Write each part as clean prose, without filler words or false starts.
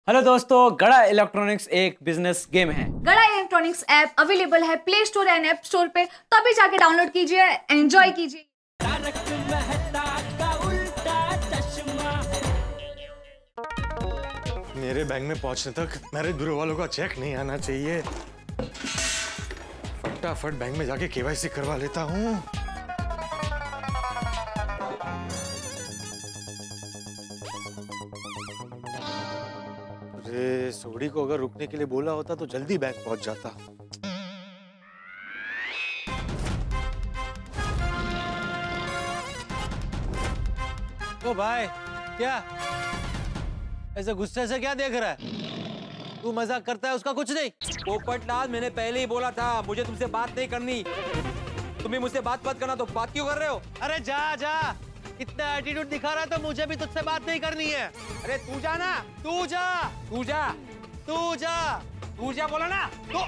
Hello दोस्तों, गड़ा electronics एक बिजनेस गेम है। गड़ा इलेक्ट्रॉनिक्स ऐप अवेलेबल है play store and app store पे, तो अभी जाके डाउनलोड कीजिए, एंजॉय कीजिए। मेरे बैंक में पहुंचने तक मेरे ब्यूरो वालों का चेक नहीं आना चाहिए। फटाफट बैंक में जाके केवाईसी करवा लेता हूँ। अरे सोडी को अगर रुकने के लिए बोला होता तो जल्दी बैंक पहुंच जाता। ओ भाई, क्या ऐसे गुस्से से क्या देख रहा है? तू मजाक करता है, उसका कुछ नहीं। पोपटलाल, मैंने पहले ही बोला था मुझे तुमसे बात नहीं करनी। तुम भी मुझसे बात करना, तो बात क्यों कर रहे हो? अरे जा जा, इतना एटीट्यूड दिखा रहा है तो मुझे भी तुझसे बात नहीं करनी है। अरे तू जा ना, तू जा, तू जा, तू जा, तू जा बोला ना। तो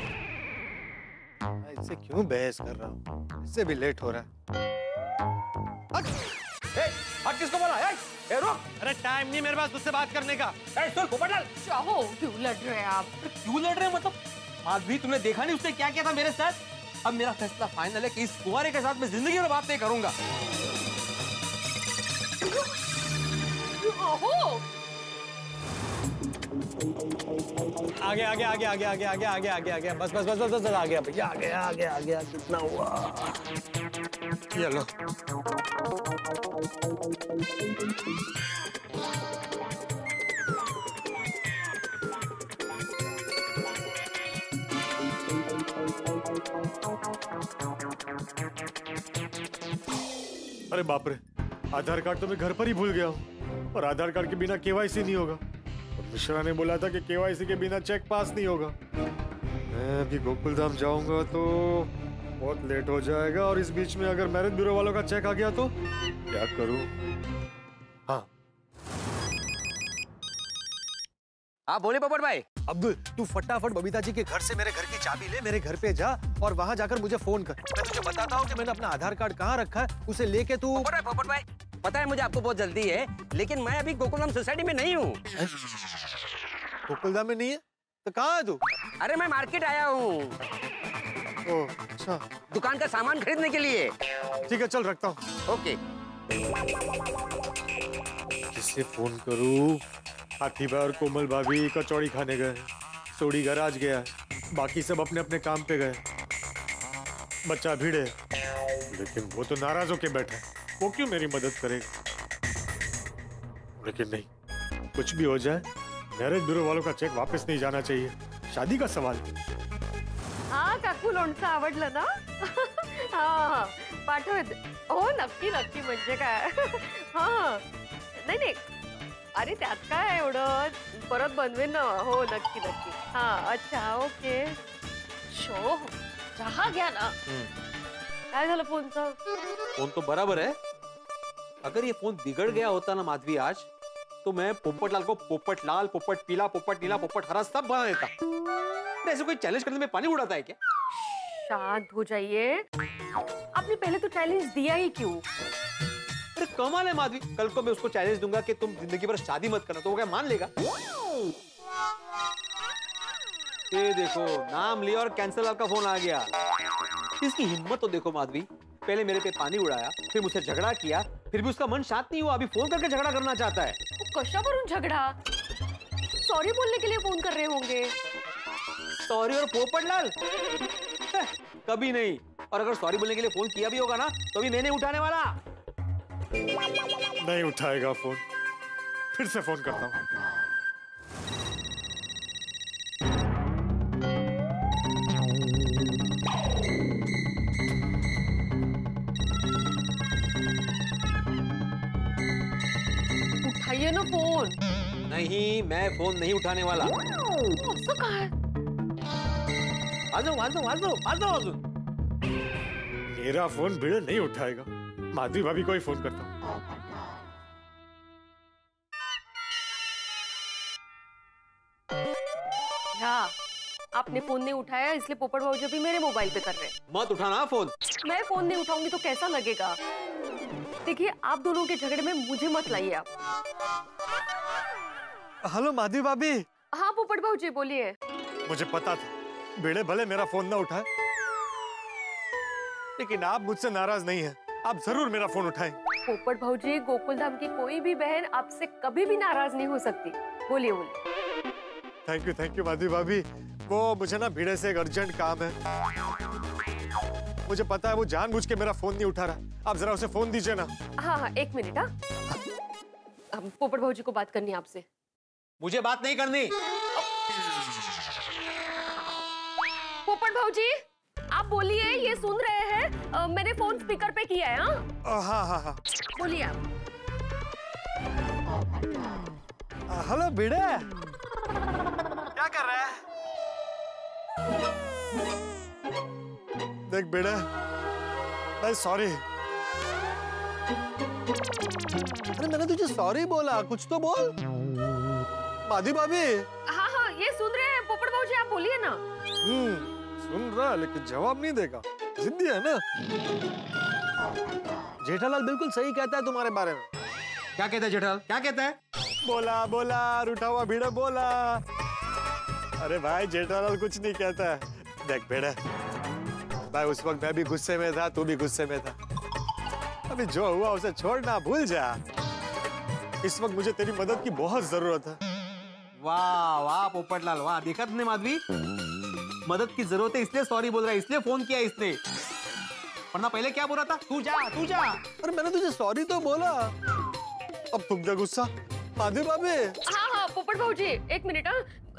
इससे क्यों बहस कर रहा हूँ? इससे भी लेट हो रहा है। हट किसको बोला? रुक। अरे टाइम नहीं मेरे पास तुझसे बात करने का। सुन पोपटलाल, चाहो क्यों लड़ रहे हैं आप? क्यों लड़ रहे हैं मतलब? आज भी तुमने देखा नहीं उसने क्या किया था मेरे साथ? अब मेरा फैसला फाइनल है कि इस कुंवारे के साथ मैं जिंदगी में बात नहीं करूंगा। आगे आगे आगे आगे आगे आगे आगे आगे आगे बस बस बस बस बस आगे भैया, आगे आगे आगे कितना हुआ? ये लो। अरे बाप रे, आधार कार्ड तो मैं घर पर ही भूल गया हूँ और आधार कार्ड के बिना केवाईसी नहीं होगा। और मिश्रा ने बोला था कि केवाईसी के बिना चेक पास नहीं होगा। मैं अभी गोकुलधाम जाऊंगा तो बहुत लेट हो जाएगा और इस बीच में अगर मैरिज ब्यूरो वालों का चेक आ गया तो क्या करूं? हाँ बोले पोपट भाई। अब्दुल, तू फटाफट बबीता जी के घर से मेरे घर की चाबी ले, मेरे घर पे जा और वहां जाकर मुझे फोन कर। मैं तुझे बताता हूँ कि मैंने अपना आधार कार्ड कहाँ रखा है, उसे लेके तू। पोपट भाई, पता है मुझे आपको बहुत जल्दी है, लेकिन मैं अभी गोकुलधाम सोसाइटी में नहीं हूँ। गोकुलधाम में नहीं है तो कहाँ है तू? अरे मैं मार्केट आया हूँ, ओह अच्छा, दुकान का सामान खरीदने के लिए। ठीक है चल रखता हूँ। ओके। किससे फोन करूँ? हाथी भाई और कोमल भाभी कचौड़ी खाने गए, सोडी गराज गया है, बाकी सब अपने अपने काम पे गए। बच्चा भिड़े, लेकिन वो तो नाराज होके बैठा है, वो क्यों मेरी मदद करेगा? लेकिन नहीं, कुछ भी हो जाए मैरिज ब्यूरो वालों का चेक वापस नहीं जाना चाहिए। शादी का सवाल। हाँ काकू, लोणचं आवडलं ना? हाँ पाठवते हो, नक्की नक्की, म्हणजे काय. हाँ नाही नाही, अरे त्यात काय एवढं, परत बनवेन ना. हो नक्की नक्की. हाँ अच्छा ओके. शो चहा घ्या ना. काय झालं फोनचं? फोन तो बराबर है। अगर ये फोन बिगड़ गया होता ना माधवी आज, तो मैं पोपटलाल को पोपट लाल, पोपट पीला, पोपट नीला, पोपट हरा सब बना देता। ऐसे कोई चैलेंज करने में पानी उड़ाता है क्या? शांत हो जाइए. आपने पहले तो चैलेंज दिया ही क्यों? अरे कमाल है माधवी, कल को मैं उसको चैलेंज दूंगा कि तुम जिंदगी भर शादी मत करना, तो वो क्या मान लेगा? ये देखो, नाम लिया और कैंसल आपका फोन आ गया। इसकी हिम्मत तो देखो माधवी, पहले मेरे पे पानी उड़ाया, फिर मुझसे झगड़ा किया, फिर भी उसका मन शांत नहीं हुआ, अभी फोन करके झगड़ा करना चाहता है। कशावरून झगड़ा? सॉरी बोलने के लिए फोन कर रहे होंगे. सॉरी और पोपटलाल? कभी नहीं। और अगर सॉरी बोलने के लिए फोन किया भी होगा ना, तो भी मैं नहीं उठाने वाला। नहीं उठाएगा फोन, फिर से फोन करता हूँ। उठाइए ना फोन. नहीं, मैं फोन नहीं उठाने वाला. असं काय? वाजव. मेरा फोन भिड़े नहीं उठाएगा, माधवी भाभी को ही फोन करता हूँ। हाँ, आपने फोन नहीं उठाया इसलिए पोपट भाऊजी भी मेरे मोबाइल पे कर रहे हैं. मत उठाना फोन. मैं फोन नहीं उठाऊंगी तो कैसा लगेगा? देखिए, आप दोनों के झगड़े में मुझे मत लाइए आप. हेलो माधवी भाभी, हाँ पोपट भाऊजी बोलिए। मुझे पता था भिड़े भले मेरा फोन ना उठाए, लेकिन आप मुझसे नाराज नहीं हैं। आप जरूर मेरा फोन उठाएं। पोपट भाऊजी, गोकुल धाम की कोई भी बहन आपसे कभी भी नाराज नहीं हो सकती। बोलिए बोलिए। थैंक यू माधवी भाभी। वो मुझे ना भिड़े से एक अर्जेंट काम है। मुझे पता है वो जानबूझ के मेरा फोन नहीं उठा रहा। आप जरा उसे फोन दीजिए ना। हाँ हाँ, एक मिनट। हाँ, पोपट भाऊजी को बात करनी है आपसे। मुझे बात नहीं करनी। पोपट भाऊजी आप बोलिए, ये सुन रहे हैं? मैंने फोन स्पीकर पे किया है। हाँ हाँ हाँ, बोलिए आप। हेलो भिड़े, क्या कर रहा है? देख भिड़े, मैं सॉरी। अरे मैंने तुझे सॉरी बोला, कुछ तो बोल। माधवी भाभी। हाँ हाँ, ये सुन रहे हैं पोपट भाऊजी, आप बोलिए ना। सुन रहा लेकिन जवाब नहीं देगा। जिद्दी है ना। जेठालाल बिल्कुल सही कहता है तुम्हारे बारे में। क्या कहता है जेठालाल, क्या कहता है? बोला बोला, रूठा हुआ भिड़े बोला। अरे भाई जेठालाल कुछ नहीं कहता है। देख भिड़े भाई, उस वक्त मैं भी गुस्से में था, तू भी गुस्से में था। अभी जो हुआ उसे छोड़ना, भूल जा। इस वक्त मुझे तेरी मदद की बहुत जरूरत है। वाह वाह पोपटलाल वाह, देखा तुमने माधवी, मदद की जरूरत है इसलिए सॉरी बोल रहा है, इसलिए फोन किया इसने, वरना पहले क्या बोल रहा था? तू जा तू जा। अरे मैंने तुझे सॉरी तो बोला। अब तुम क्या गुस्सा? माधवी भाभी। हाँ हाँ पोपट भाऊजी, एक मिनट।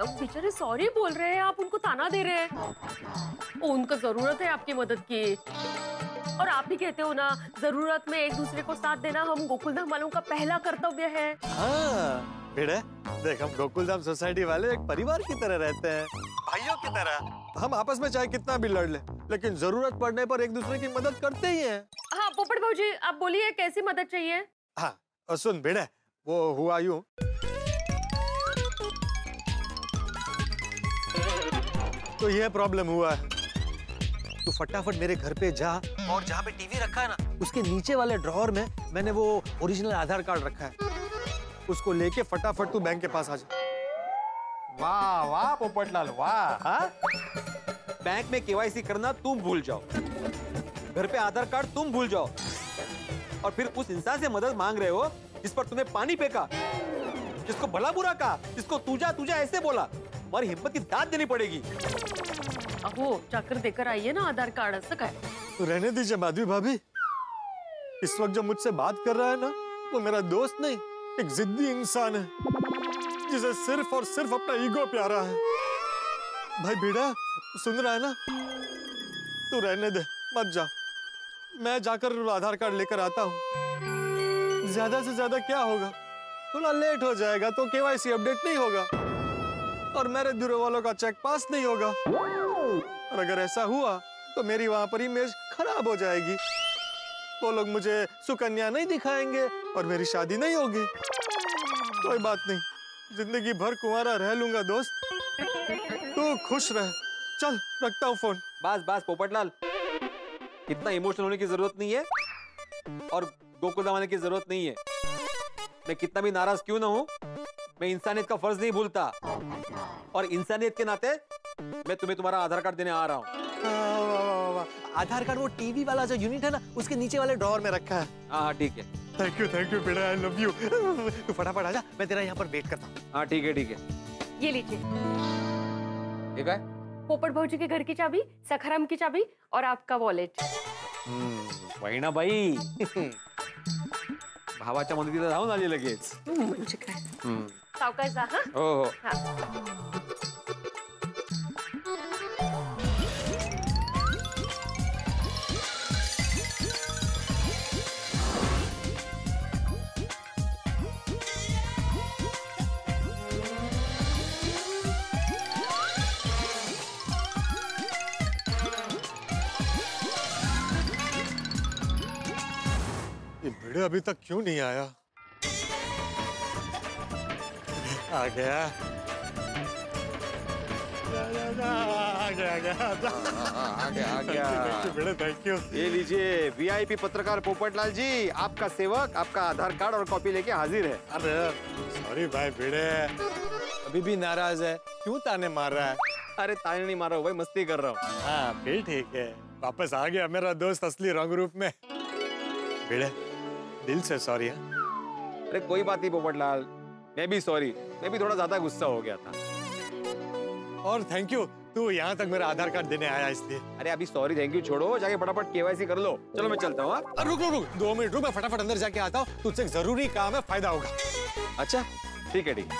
बेचारे सॉरी बोल रहे हैं, आप उनको ताना दे रहे हैं। उनको जरूरत है आपकी मदद की, और आप भी कहते हो ना, जरूरत में एक दूसरे को साथ देना हम गोकुलधाम वालों का पहला कर्तव्य है। हाँ भिड़े, देख हम गोकुलधाम सोसाइटी वाले एक परिवार की तरह रहते हैं, भाइयों की तरह। हम आपस में चाहे कितना भी लड़ ले, लेकिन जरूरत पड़ने पर एक दूसरे की मदद करते ही हैं। हाँ पोपट भाऊजी आप बोलिए, कैसी मदद चाहिए? हाँ और सुन भिड़े, वो हुआ यूं, तो ये प्रॉब्लम हुआ है। तू फटाफट मेरे घर पे जा, और जहाँ पे टीवी रखा है ना, उसके नीचे वाले ड्रॉअर में मैंने वो ओरिजिनल आधार कार्ड रखा है। उसको लेके फटाफट तू बैंक के पास आ जा। वाह वाह पोपटलाल वाह। हाँ? बैंक में केवाईसी करना तुम भूल जाओ, घर पे आधार कार्ड तुम भूल जाओ, और फिर उस इंसान से मदद मांग रहे हो जिस पर तुम्हें पानी फेंका, जिसको भला बुरा कहा, जिसको तुझा ऐसे बोला। हमारी हिम्मत की दाद देनी पड़ेगी। अहो जाकर देकर आइए ना आधार कार्ड। असं काय? तो रहने दीजिए माधवी भाभी। इस वक्त जो मुझसे बात कर रहा है ना, वो मेरा दोस्त नहीं, एक जिद्दी इंसान है, जिसे सिर्फ और सिर्फ अपना ईगो प्यारा है। भाई भिड़ा, सुन रहा है ना? तू रहने दे, मत जा। मैं जाकर आधार कार्ड लेकर आता हूँ। ज्यादा से ज्यादा क्या होगा, थोड़ा लेट हो जाएगा तो केवाईसी अपडेट नहीं होगा, और मेरे ब्यूरो वालों का चेक पास नहीं होगा। और अगर ऐसा हुआ तो मेरी वहां पर इमेज खराब हो जाएगी। वो लोग मुझे सुकन्या नहीं दिखाएंगे और मेरी शादी नहीं होगी। कोई बात नहीं, जिंदगी भर कुंवारा रह लूंगा दोस्त। तू खुश रह। चल रखता हूँ फोन। बस बस पोपटलाल, इतना इमोशनल होने की जरूरत नहीं है, और गोकुलधाम आने की जरूरत नहीं है। मैं कितना भी नाराज क्यों ना हूं, मैं इंसानियत का फर्ज नहीं भूलता, और इंसानियत के नाते मैं तुम्हें तुम्हारा आधार कार्ड देने आ रहा हूँ। आधार कार्ड वो टीवी वाला जो यूनिट है ना, उसके नीचे वाले ड्रॉअर में रखा है। हाँ ठीक है। थैंक यू बेटा, आई लव यू। तू फटाफट आजा, मैं तेरा यहाँ पर वेट करता हूँ। हाँ ठीक है ठीक है। ये लीजिए। ठीक है। पोपट भाऊजी के घर की चाबी, सखाराम की चाबी, और आपका वॉलेट। वही ना बाई। भावाच्या मदतीला जाऊन आली लगेच। म्हणजे काय? सावकाश जा। हाँ? हो हो। हाँ। ये भिड़े अभी तक क्यों नहीं आया? आ गया। आ गया। भिड़े थैंक यू। ये लीजिए वीआईपी पत्रकार पोपटलाल जी, आपका सेवक आपका आधार कार्ड और कॉपी लेके हाजिर है। अरे सॉरी भाई भिड़े, अभी भी नाराज है, क्यों ताने मार रहा है? अरे ताने नहीं मार रहा हूँ भाई, मस्ती कर रहा हूँ। हाँ फिर ठीक है, वापस आ गया मेरा दोस्त असली रंग रूप में। भिड़े, दिल से सॉरी है। अरे कोई बात नहीं पोपटलाल, मैं भी सॉरी, मैं भी थोड़ा ज्यादा गुस्सा हो गया था। और थैंक यू, तू यहाँ तक मेरा आधार कार्ड देने आया इसलिए। अरे अभी सॉरी थैंक यू छोड़ो, जाके फटाफट केवाईसी कर लो। चलो मैं चलता हूँ। रुक रुक रुक, 2 मिनट रुक, मैं फटाफट अंदर जाके आता हूँ, तुझसे एक जरूरी काम है, फायदा होगा। अच्छा ठीक है, ठीक है।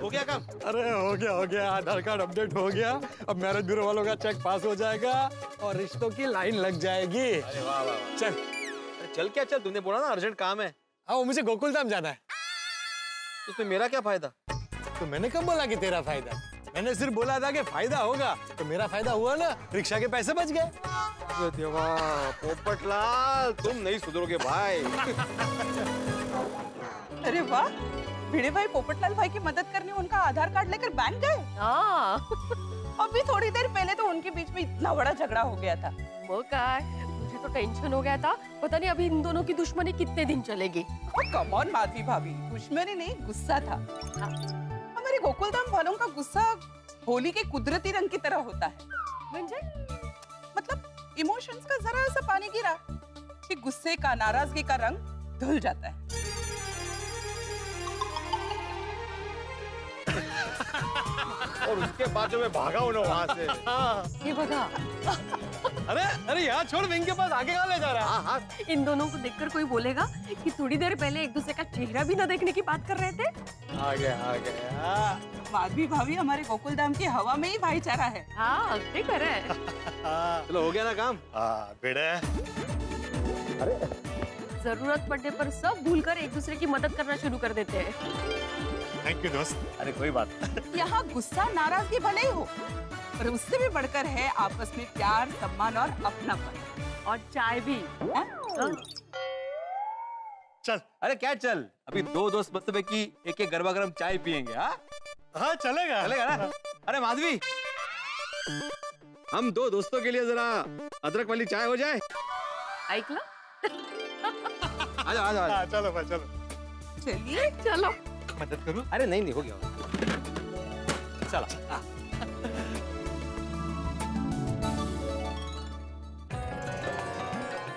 हो गया काम? अरे हो गया, आधार कार्ड अपडेट हो गया। अब मैरिज ब्यूरो वालों का चेक पास हो जाएगा और रिश्तों की लाइन लग जाएगी। अरे वाह वाह वाह। चल। अरे चल क्या चल, तुमने बोला ना अर्जेंट काम है। हाँ, मुझे गोकुलधाम जाना है। उसमें मेरा क्या फायदा? तो मैंने कब बोला कि तेरा फायदा? मैंने सिर्फ बोला था कि फायदा होगा, तो मेरा फायदा हुआ ना, रिक्शा के पैसे बच गए। अरे देवा, पोपटलाल तुम नहीं सुधरोगे भाई। अरे वाह, भिड़े भाई पोपटलाल भाई की मदद करने उनका आधार कार्ड लेकर बैंक गए। हाँ अभी थोड़ी देर पहले तो उनके बीच में इतना बड़ा झगड़ा हो गया था। वो काय, मुझे तो टेंशन हो गया था, पता नहीं अभी इन दोनों की दुश्मनी कितने दिन चलेगी। कम ऑन माधवी भाभी, दुश्मनी नहीं गुस्सा था। हमारे गोकुलधाम वालों का गुस्सा होली के कुदरती रंग की तरह होता है। म्हणजे? मतलब इमोशंस का जरा सा पानी गिरा कि गुस्से का, नाराजगी का रंग धुल जाता है। और उसके बाद जो मैं भागा हूँ ना वहाँ से। ये बघा, अरे यहाँ छोड़, विंग के पास आगे कहाँ ले जा रहा है? हाँ। इन दोनों को देखकर कोई बोलेगा कि थोड़ी देर पहले एक दूसरे का चेहरा भी न देखने की बात कर रहे थे। आ गया। माधवी भाभी, हमारे गोकुलधाम की हवा में ही भाईचारा है। हाँ अगदी खरं है। चलो हो गया ना काम। हाँ बेटे। जरूरत पड़ने पर सब भूलकर एक दूसरे की मदद करना शुरू कर देते हैं। थैंक यू दोस्त। अरे कोई बात। यहाँ गुस्सा नाराजगी भले ही हो, पर उससे भी बढ़कर है आपस में प्यार, सम्मान और अपनापन। और चाय भी। हाँ? चल। अरे क्या चल, अभी 2 दोस्त मतलब की एक गरबा गरम चाय पियेंगे। हाँ चलेगा। चलेगा ना? अरे माधवी, हम 2 दोस्तों के लिए जरा अदरक वाली चाय हो जाए। ऐकलं? आजा आजा आजा। हाँ, चलो भाई चलो। चलिए चलो। मदद करूँ? अरे नहीं हो गया। चला।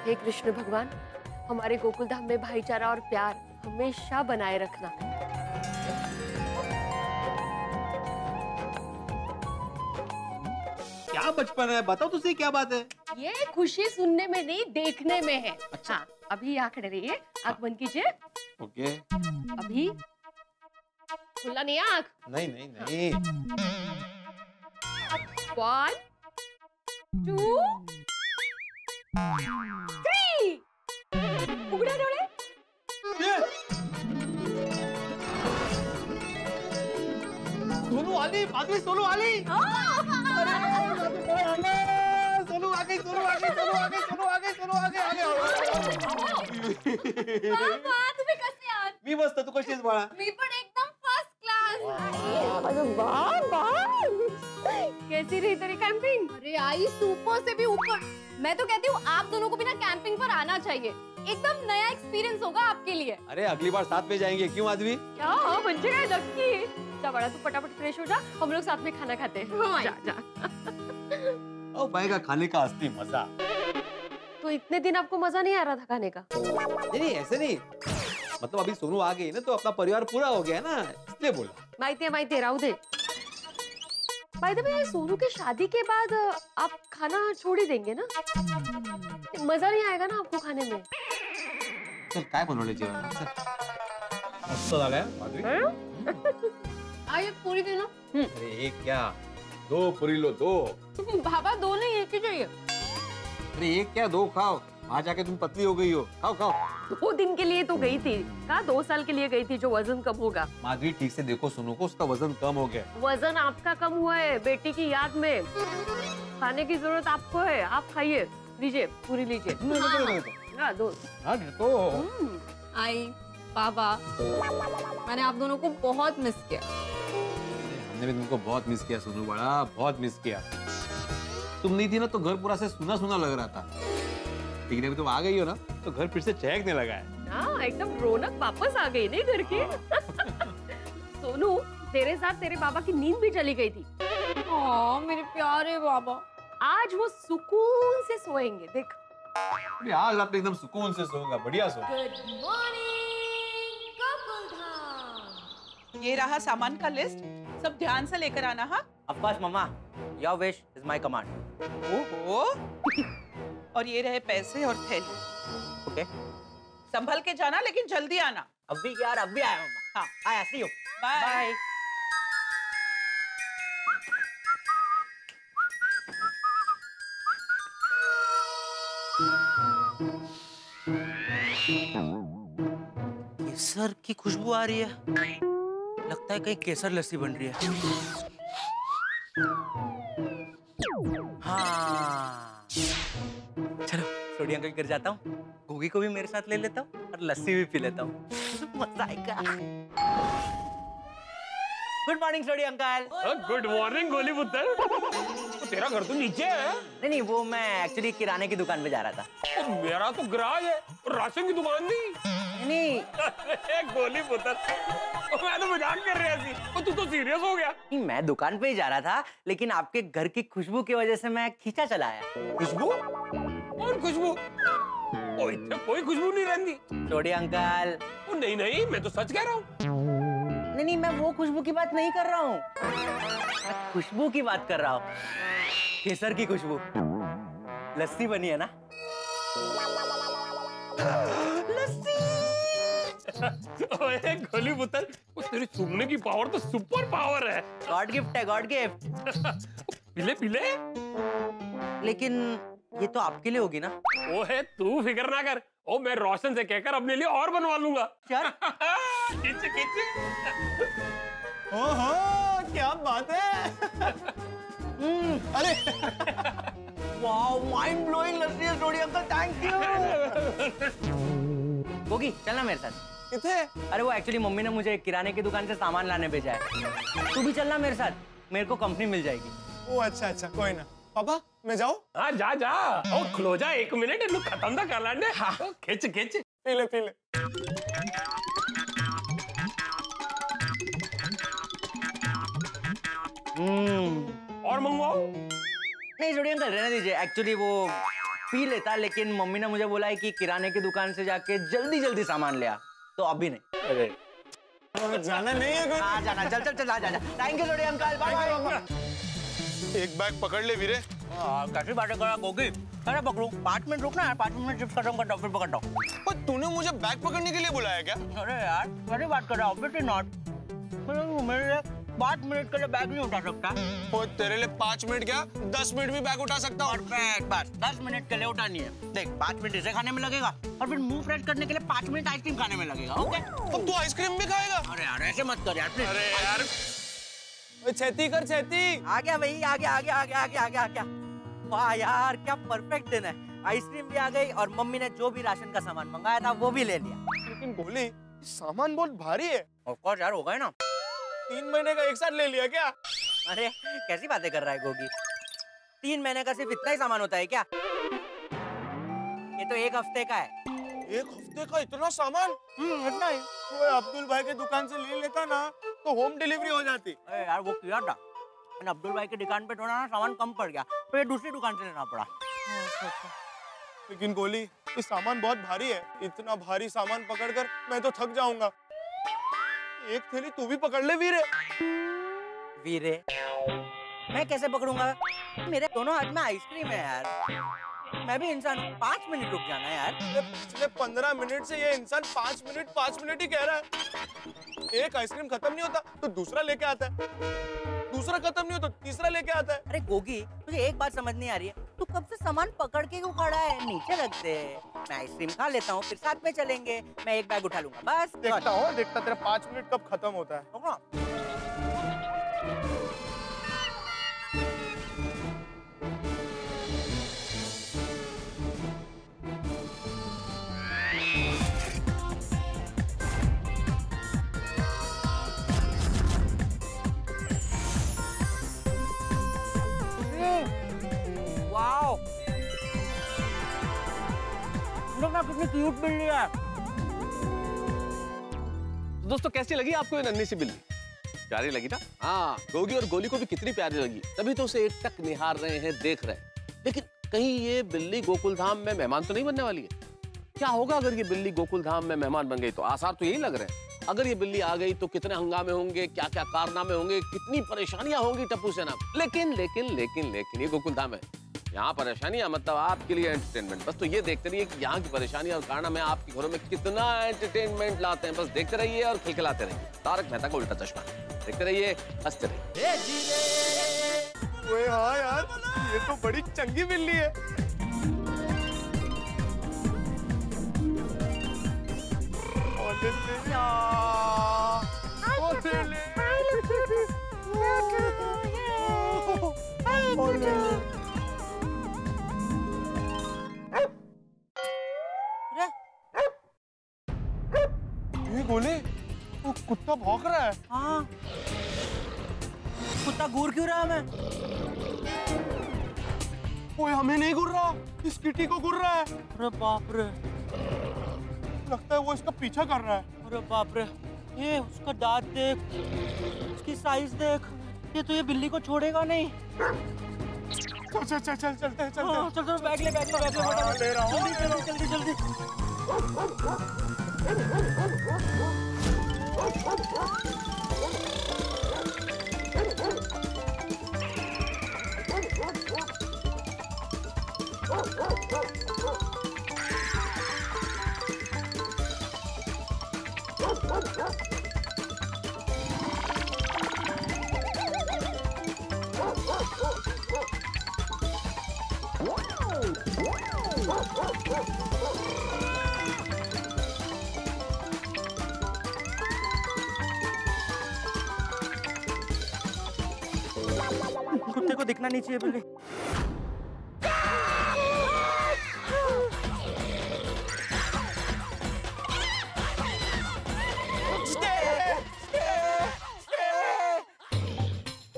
हे कृष्ण भगवान, हमारे गोकुलधाम में भाईचारा और प्यार हमेशा बनाए रखना। क्या बचपन है, बताओ तुझसे क्या बात है? ये खुशी सुनने में नहीं, देखने में है। अच्छा अभी यहाँ खड़े रहिए, आंख बंद कीजिए। ओके। अभी खुला नहीं आंख। नहीं। 1 2 3 उघडा डोळे। सोनू आली, माधवी सोनू आली। सोनू आ गई। तुम्ही कसे आहात? मी मस्त, तू कशी आहेस बाळा? मी पण एकदम फर्स्ट क्लास। कैसी रही तेरी कैंपिंग? अरे आई, सुपर से भी ऊपर। मैं तो कहती हूँ आप दोनों को भी ना कैंपिंग पर आना चाहिए, एकदम नया एक्सपीरियंस होगा आपके लिए। अरे अगली बार साथ में जाएंगे, क्यों माधवी? क्या म्हणजे काय नक्की। जा बड़ा, तू फटाफट फ्रेश हो जा, हम लोग साथ में खाना खाते हैं। जा। ओ भाई का खाने का असली मजा। तो इतने दिन आपको मजा नहीं आ रहा था खाने का? नहीं ऐसे नहीं, मतलब अभी सोनू आ गई ना तो अपना परिवार पूरा हो गया ना, इसलिए बोला। माहिती है, राहू दे। बाय द वे, सोनू की शादी के बाद आप खाना छोड़ ही देंगे ना? मजा नहीं आएगा ना आपको खाने में? चल काय बनवले जेवण? मस्त झालंय माधवी। आई पूरी दे ना। अरे एक क्या, 2 पूरी लो, 2। बाबा 2 नहीं, एक ही चाहिए। अरे एक क्या, 2 खाओ, वहां जाके तुम पतली हो गई हो। खाओ। 2 दिन के लिए तो गई थी, कहा 2 साल के लिए गई थी, जो वजन कम होगा। माधवी ठीक से देखो सोनू को, उसका वजन कम हो गया। वजन आपका कम हुआ है बेटी की याद में। खाने की जरूरत आपको है, आप खाइए। लीजिए, पूरी लीजिए। हाँ, 2। आई, बाबा, मैंने आप दोनों को बहुत मिस किया। हमने भी तुमको बहुत मिस किया सोनू बड़ा, बहुत मिस किया। तुम नहीं थी ना तो घर पूरा से सुना सुना लग रहा था, लेकिन अभी तुम आ गई हो ना तो घर फिर से चहकने लगा है। हाँ, एकदम रौनक वापस आ गई नहीं घर की। सोनू, तेरे साथ तेरे बाबा की नींद भी चली गई थी। हाँ, मेरे प्यारे बाबा, आज वो सुकून से सोएंगे, देख। अरे आज आप एकदम सुकून से सोऊंगा, बढ़िया सो। ये रहा सामान का लिस्ट, सब ध्यान से लेकर आना। हाँ, Of course, Mama. Your wish is my command. ओहो। और ये रहे पैसे और थैली। Okay. संभल के जाना, लेकिन जल्दी आना। अभी यार अभी आया मम्मा। हाँ, आया, see you. बाय। केसर की खुशबू आ रही है, लगता है कहीं केसर लस्सी बन रही है। हाँ, चलो सोडी अंकल के घर जाता हूँ, गोगी को भी मेरे साथ ले लेता हूँ और लस्सी भी पी लेता हूँ, मजा आएगा। गुड मॉर्निंग सोडी अंकल। गुड मॉर्निंग गोली पुत्र। तो तेरा घर तो नीचे है। नहीं, वो मैं एक्चुअली किराने की दुकान पे जा रहा था। तो मेरा तो गराज है, राशन की दुकान नहीं। गोली पुत्र, मैं तो मजाक कर रहा थी, तू तो सीरियस हो गया। नहीं, मैं दुकान पे ही जा रहा था, लेकिन आपके घर की खुशबू की वजह से मैं खींचा चला आया। खुशबू? कौन खुशबू? कोई खुशबू नहीं रहती। सोडी अंकल। नहीं नहीं, मैं तो सच कह रहा हूँ। नहीं, मैं वो खुशबू की बात नहीं कर रहा हूँ, मैं खुशबू की बात कर रहा हूँ, केसर की खुशबू। लस्सी बनी है ना? ओए गोली पुत्र, तेरी सुनने की पावर तो सुपर पावर है। गॉड गिफ्ट है, गॉड गिफ्ट। पिले पिले। लेकिन ये तो आपके लिए होगी ना? वो है, तू फिक्र ना कर। ओ, मैं रोशन से कहकर अपने लिए और बनवा लूंगा। यार खींच खींच। ओहो, क्या बात है। अरे वाओ, माइंड ब्लोइंग लस्सी है सोडी अंकल, थैंक यू। गोगी चलना मेरे साथ। किथे? अरे वो एक्चुअली मम्मी ने मुझे किराने की दुकान से सामान लाने भेजा है, तू भी चलना मेरे साथ, मेरे को कंपनी मिल जाएगी। ओ अच्छा अच्छा, कोई ना। पापा मैं जाऊँ? हाँ जा जा। ओ खलो जा, 1 मिनट इन्हें खत्म था कर लाने। हाँ खिंच खिंच। पी ले पी ले। और मंगवाओ? नहीं सोडी अंकल रहने दीजिए, एक्चुअली वो पी लेता, लेकिन मम्मी ने मुझे बोला है कि किराने की दुकान से जाके जल्दी जल्दी सामान ले आ, तो अभी नहीं। अरे जाना नहीं है? हाँ जाना, चल चल चल, आ जा। Thank you Sodhi uncle, bye bye. एक बैग पकड़ ले वीरे। कैसी बातें कर रहा गोगी? अरे पकड़ू, 5 मिनट रुकना है, 5 मिनट शिफ्ट खत्म करता हूँ फिर पकड़ता हूँ। पर तूने मुझे बैग पकड़ने के लिए बुलाया क्या? अरे यार कैसी बात कर रहा हूँ, ऑब्वियसली नॉट। मेरे लिए 5 मिनट के लिए बैग नहीं उठा सकता। वो तेरे लिए 5 मिनट क्या 10 मिनट भी बैग उठा सकता हूँ। बस 10 मिनट के लिए उठानी है। देख 5 मिनट इसे खाने में लगेगा और फिर मुंह फ्रेश करने के लिए 5 मिनट आइसक्रीम खाने में लगेगा। ओके? अब तू आइसक्रीम भी खाएगा? अरे यार ऐसे मत कर यार प्लीज। अरे यार छेती कर छेती। आ गया भाई, आ गया। वाह यार क्या परफेक्ट दिन है, आइसक्रीम भी आ गई और मम्मी ने जो भी राशन का सामान मंगाया था वो भी ले लिया। लेकिन गोली सामान बहुत भारी है। ऑफ कोर्स यार, होगा ना। 3 महीने का एक साथ ले लिया क्या? अरे कैसी बातें कर रहा है गोगी, 3 महीने का सिर्फ इतना ही सामान होता है क्या? ये तो 1 हफ्ते का है। 1 हफ्ते का इतना सामान? इतना ही। वो अब्दुल भाई के दुकान से ले लेता ना तो होम डिलीवरी हो जाती। अरे यार वो किया था, अब्दुल भाई की दुकान पे थोड़ा ना सामान कम पड़ गया, फिर दूसरी दुकान से लेना पड़ा। लेकिन गोली ये सामान बहुत भारी है, इतना भारी सामान पकड़कर मैं तो थक जाऊंगा। एक थैली तू भी पकड़ ले वीरे। वीरे मैं कैसे पकड़ूंगा, मेरे दोनों हाथ में आइसक्रीम है यार, मैं भी इंसान हूँ। 5 मिनट रुक जाना यार। पिछले 15 मिनट से ये इंसान 5 मिनट ही कह रहा है। एक आइसक्रीम खत्म नहीं होता तो दूसरा लेके आता है, दूसरा खत्म नहीं होता तो तीसरा लेके आता है। अरे गोगी तुझे एक बात समझ नहीं आ रही है, तू कब से सामान पकड़ के क्यों खड़ा है? नीचे रख दे, मैं आइसक्रीम खा लेता हूँ, फिर साथ में चलेंगे, मैं एक बैग उठा लूंगा बस। देखता तेरा 5 मिनट कब खत्म होता है। देखो ना कितनी क्यूट बिल्ली है। दोस्तों कैसी लगी आपको ये नन्ही सी बिल्ली? प्यारी लगी ना? हाँ, गोगी और गोली को भी कितनी प्यारी लगी, तभी तो उसे एकटक निहार रहे हैं, देख रहे हैं। लेकिन कहीं ये बिल्ली गोकुल धाम में मेहमान तो नहीं बनने वाली है? क्या होगा अगर ये बिल्ली गोकुल धाम में मेहमान बन गई? तो आसार तो यही लग रहे हैं। अगर ये बिल्ली आ गई तो कितने हंगामे होंगे, क्या क्या कारनामे होंगे, कितनी परेशानियां होंगी टप्पू सेना। लेकिन लेकिन लेकिन लेकिन ये गोकुल धाम है, यहाँ परेशानियां मतलब आपके लिए एंटरटेनमेंट। बस तो ये देखते रहिए कि यहाँ की परेशानियां और कारनामे आपके घरों में कितना एंटरटेनमेंट लाते हैं। बस देखते रहिए और खिलखिलाते रहिए। तारक मेहता का उल्टा चश्मा, देखते रहिए, हंसते रहिए। ओए हाँ यार, ये तो बड़ी चंगी बिल्ली है। ये गोले, वो कुत्ता भौंक रहा है। हाँ, कुत्ता घूर क्यों रहा है हमें? ओए हमें नहीं घूर रहा, इस किटी को घूर रहा है। अरे बाप रे, लगता है वो इसका पीछा कर रहा है। अरे बाप रे, ये उसका दांत देख, उसकी साइज देख, ये तो ये बिल्ली को छोड़ेगा नहीं। चल चलते हैं। चल बैग ले फटाफट। ले रहा हूँ। जल्दी। कुत्ते को दिखना नहीं चाहिए बिल्ली।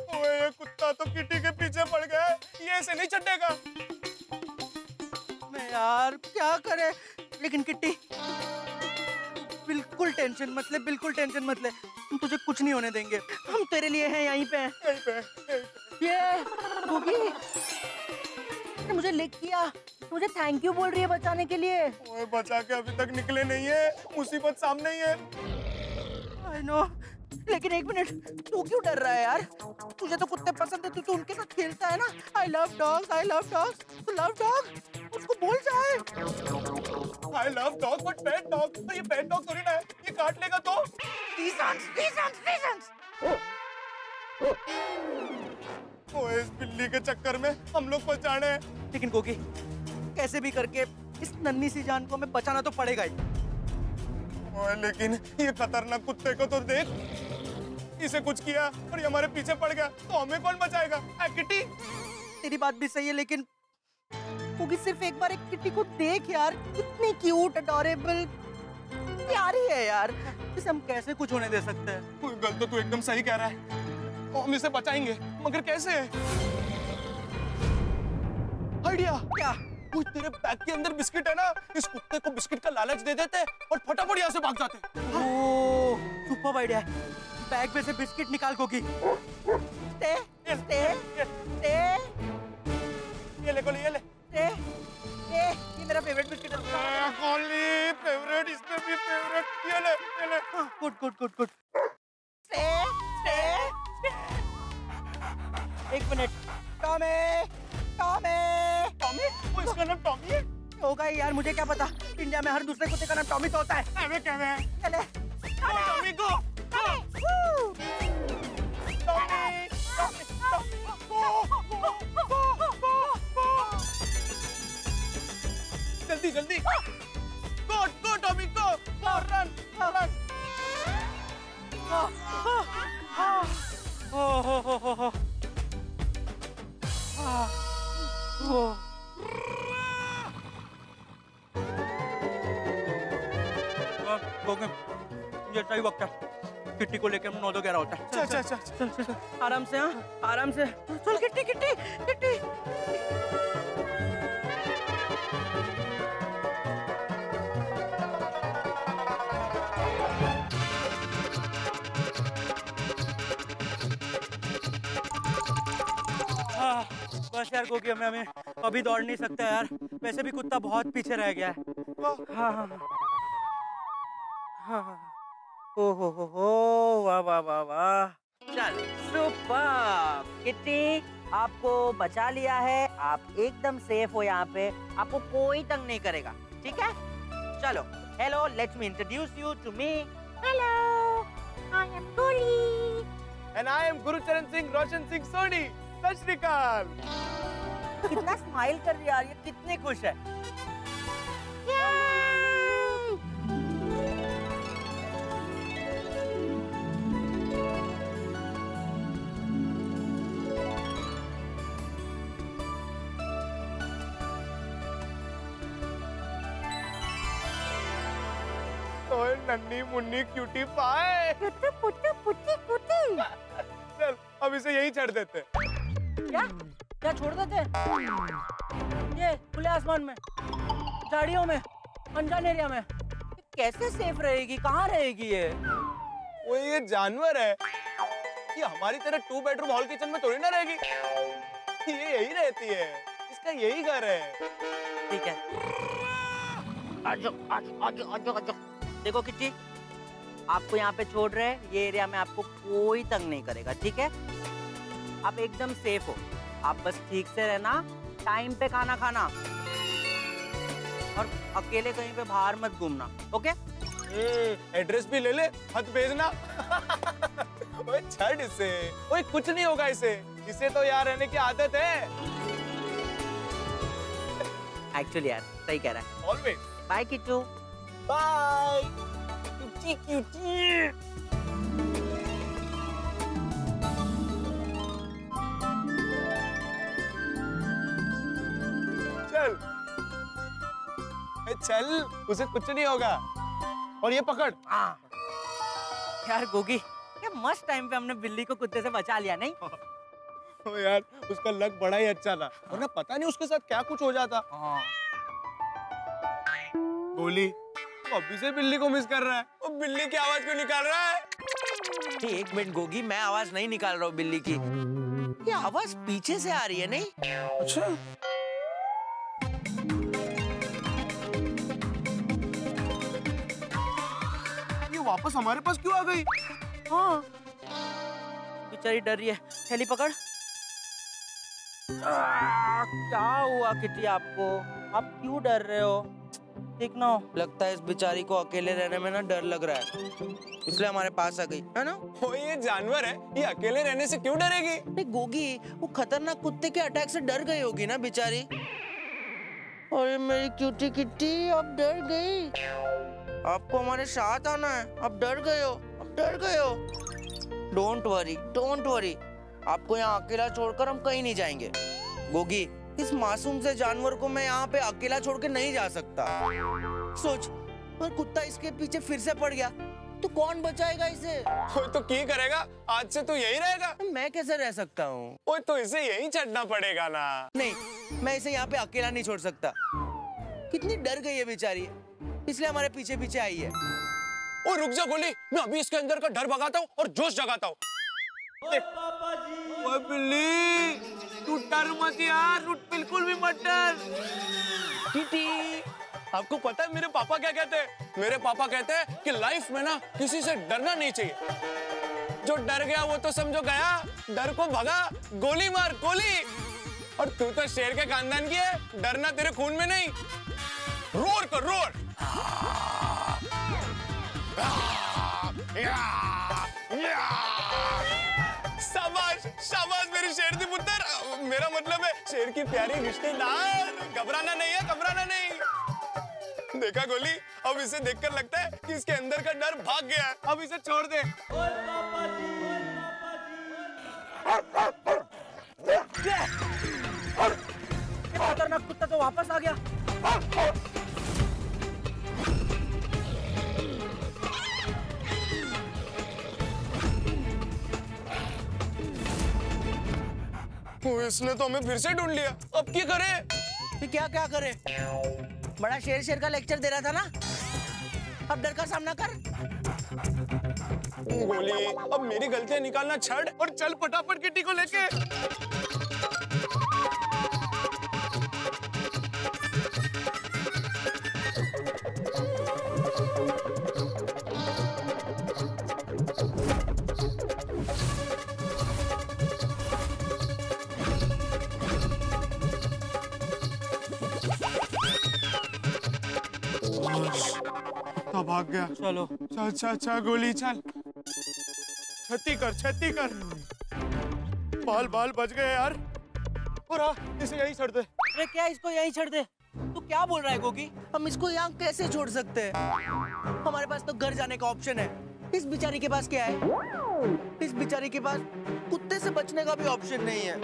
ओए कुत्ता तो किटी के पीछे पड़ गया, ये ऐसे नहीं छटेगा। मैं यार क्या करे, लेकिन किट्टी बिल्कुल टेंशन मत ले, बिल्कुल टेंशन मत ले, हम तुझे कुछ नहीं होने देंगे, हम तेरे लिए हैं यहीं पे। ये गोगी ने मुझे लिख किया, मुझे थैंक यू बोल रही है बचाने के लिए। ओए बचा के अभी तक निकले नहीं है, मुसीबत सामने ही है। आई नो, लेकिन एक मिनट, तू क्यों डर रहा है यार? तुझे तो कुत्ते पसंद है, तू उनके साथ खेलता है ना। आई लव डॉग्स, तू लव डॉग, उसको बोल जाए। I love dog but pet dog, तो ये पेट डॉग थोड़ी ना है, ये काट लेगा तो। रीजंस। ओए इस बिल्ली के चक्कर में हम लोग फंस जाने हैं। लेकिन गोगी, कैसे भी करके इस नन्ही सी जान को हमें बचाना तो पड़ेगा ही। ओए लेकिन ये खतरनाक कुत्ते को तो देख, इसे कुछ किया और ये हमारे पीछे पड़ गया तो हमें कौन बचाएगा? किटी, तेरी बात भी सही है, लेकिन गोगी सिर्फ एक बार एक किटी को देख यार, कितनी क्यूट, अडोरेबल, प्यारी है यार, इसे हम कैसे कुछ होने दे सकते हैं? कोई गल तो तू एकदम सही कह रहा है, हम इसे बचाएंगे, मगर कैसे? आइडिया क्या? वो तेरे बैग के अंदर बिस्किट है ना, इस कुत्ते को बिस्किट का लालच दे देते और फटाफट यहाँ से भाग जाते। ओह, सुपर्ब आइडिया है। बैग में से बिस्किट निकाल गोगी। ते, ये ले गोली, ये ले। ये मेरा फेवरेट बिस्किट है। गोली फेवरेट, इसमें भी फेवरेट, ये ले। गुड। एक मिनट, टॉमी, वो इसका नाम टॉमी है? होगा यार, मुझे क्या पता, इंडिया में हर दूसरे कुत्ते का नाम टॉमी तो होता है। अबे क्या है? चले, टॉमी को। जल्दी गो टॉमी गो, रन। ये सही वक्त है, किट्टी को लेके हम 9-11 होता है। चल, आराम से, हाँ आराम से, चल किट्टी। बस यार गोगी, हमें अभी दौड़ नहीं सकता यार, वैसे भी कुत्ता बहुत पीछे रह गया है। हाँ हाँ हाँ हाँ, ओ हो, वाह वाह वाह वाह, चल सुपर। किट्टी आपको बचा लिया है, आप एकदम सेफ हो यहाँ पे, आपको कोई तंग नहीं करेगा, ठीक है? चलो, hello, let me introduce you to me. Hello, I am Goli and I am Gurucharan Singh Roshan Singh Soni. सत श्री अकाल। कितना स्माइल कर रही है यार, ये कितने खुश है। ओए नन्नी मुन्नी क्यूटी पाए। Putty putty putty putty. चल अब इसे यहीं छोड़ देते। क्या क्या छोड़ देते? ये खुले आसमान में, झाड़ियों में, अनजान एरिया में कैसे सेफ रहेगी? कहाँ रहेगी ये? वो ये जानवर है, ये हमारी तरह 2 बेडरूम हॉल किचन में थोड़ी ना रहेगी, ये यही रहती है, इसका यही घर है। ठीक है, आजो आजो आजो आजो आजो। देखो किट्टी, आपको यहाँ पे छोड़ रहे हैं, ये एरिया में आपको कोई तंग नहीं करेगा, ठीक है? आप एकदम सेफ हो, आप बस ठीक से रहना, टाइम पे खाना खाना और अकेले कहीं पे बाहर मत घूमना, ओके? एड्रेस भी ले ले, मत भेजना। ओए छड़ इसे, ओए कुछ नहीं होगा इसे, इसे तो यहाँ रहने की आदत है। एक्चुअली यार सही कह रहा है। Always. Bye Kittu. Bye cutie cutie. चल चल, उसे कुछ नहीं होगा। और ये पकड़। यार गोगी, क्या मस्त टाइम पे हमने बिल्ली को कुत्ते से बचा लिया, नहीं? ओ यार, उसका लक बड़ा ही अच्छा था, वरना पता नहीं उसके साथ क्या कुछ हो जाता। गोली, तो अभी से बिल्ली को मिस कर रहा है। वो बिल्ली की आवाज क्यों निकाल रहा है? एक मिनट गोगी, मैं आवाज नहीं निकाल रहा हूँ बिल्ली की, ये आवाज पीछे से आ रही है, नहीं? अच्छा। ये वापस हमारे पास क्यों आ गई? हाँ, बेचारी डर रही है। थैली पकड़। क्या हुआ किट्टी आपको? आप क्यों डर रहे हो? देखना, लगता है इस बेचारी को अकेले रहने में ना डर लग रहा है, इसलिए हमारे पास आ गई, है ना? ओ ये जानवर है, ये अकेले रहने से क्यों डरेगी? नहीं गोगी, वो खतरनाक कुत्ते के अटैक से डर गई होगी ना बेचारी। अरे मेरी क्यूटी किट्टी, अब डर गई। आपको हमारे साथ आना है, अब डर गए हो, अब डर गए हो। डोंट वरी, डोंट वरी, आपको यहाँ अकेला छोड़कर हम कहीं नहीं जाएंगे। गोगी, इस मासूम से जानवर को मैं यहाँ पे अकेला छोड़ के नहीं जा सकता। सोच, पर कुत्ता इसके पीछे फिर से पड़ गया तो कौन बचाएगा इसे? ओए तो क्या करेगा? आज से तो यही रहेगा। मैं कैसे रह सकता हूँ? ओए तो इसे यहीं छड़ना पड़ेगा ना। नहीं, मैं इसे यहाँ पे अकेला नहीं छोड़ सकता। कितनी डर गई है बेचारी, इसलिए हमारे पीछे पीछे आई है। ओ रुक जा गोली, मैं अभी इसके अंदर का डर भगाता हूँ और जोश जगाता हूँ। ओए बिल्ली, तू डर मत यार, तू बिल्कुल भी मत डर। टीटी, आपको पता है मेरे पापा क्या कहते हैं? मेरे पापा कहते हैं कि लाइफ में ना किसी से डरना नहीं चाहिए। जो डर गया वो तो समझो गया, डर को भगा, गोली मार गोली। और तू तो शेर के खानदान की है, डरना तेरे खून में नहीं। रोर कर रोर। शाबाश शाबाश मेरी शेर दी पुत्र, मेरा मतलब है शेर की प्यारी रिश्तेदार। घबराना नहीं है, घबराना नहीं। देखा गोली, अब इसे देखकर लगता है कि इसके अंदर का डर भाग गया है। अब इसे छोड़ दे। ये खतरनाक कुत्ता तो वापस आ गया। इसने तो हमें फिर से ढूंढ लिया, अब क्या करे? क्या क्या करे? बड़ा शेर शेर का लेक्चर दे रहा था ना, अब डर का सामना कर। गोली, अब मेरी गलतियां निकालना छोड़ और चल फटाफट किट्टी को लेके। पक्का भाग गया। चलो चल चल चल गोली चल। छत्ती कर। बाल बाल बच गए यार। और इसे यहीं छोड़ दे। अरे क्या इसको यहीं छोड़ दे? तू क्या बोल रहा है गोगी? हम इसको यहाँ कैसे छोड़ सकते हैं? हमारे पास तो घर जाने का ऑप्शन है। इस बेचारी के पास क्या है? इस बेचारी के पास कुत्ते से बचने का भी ऑप्शन नहीं है।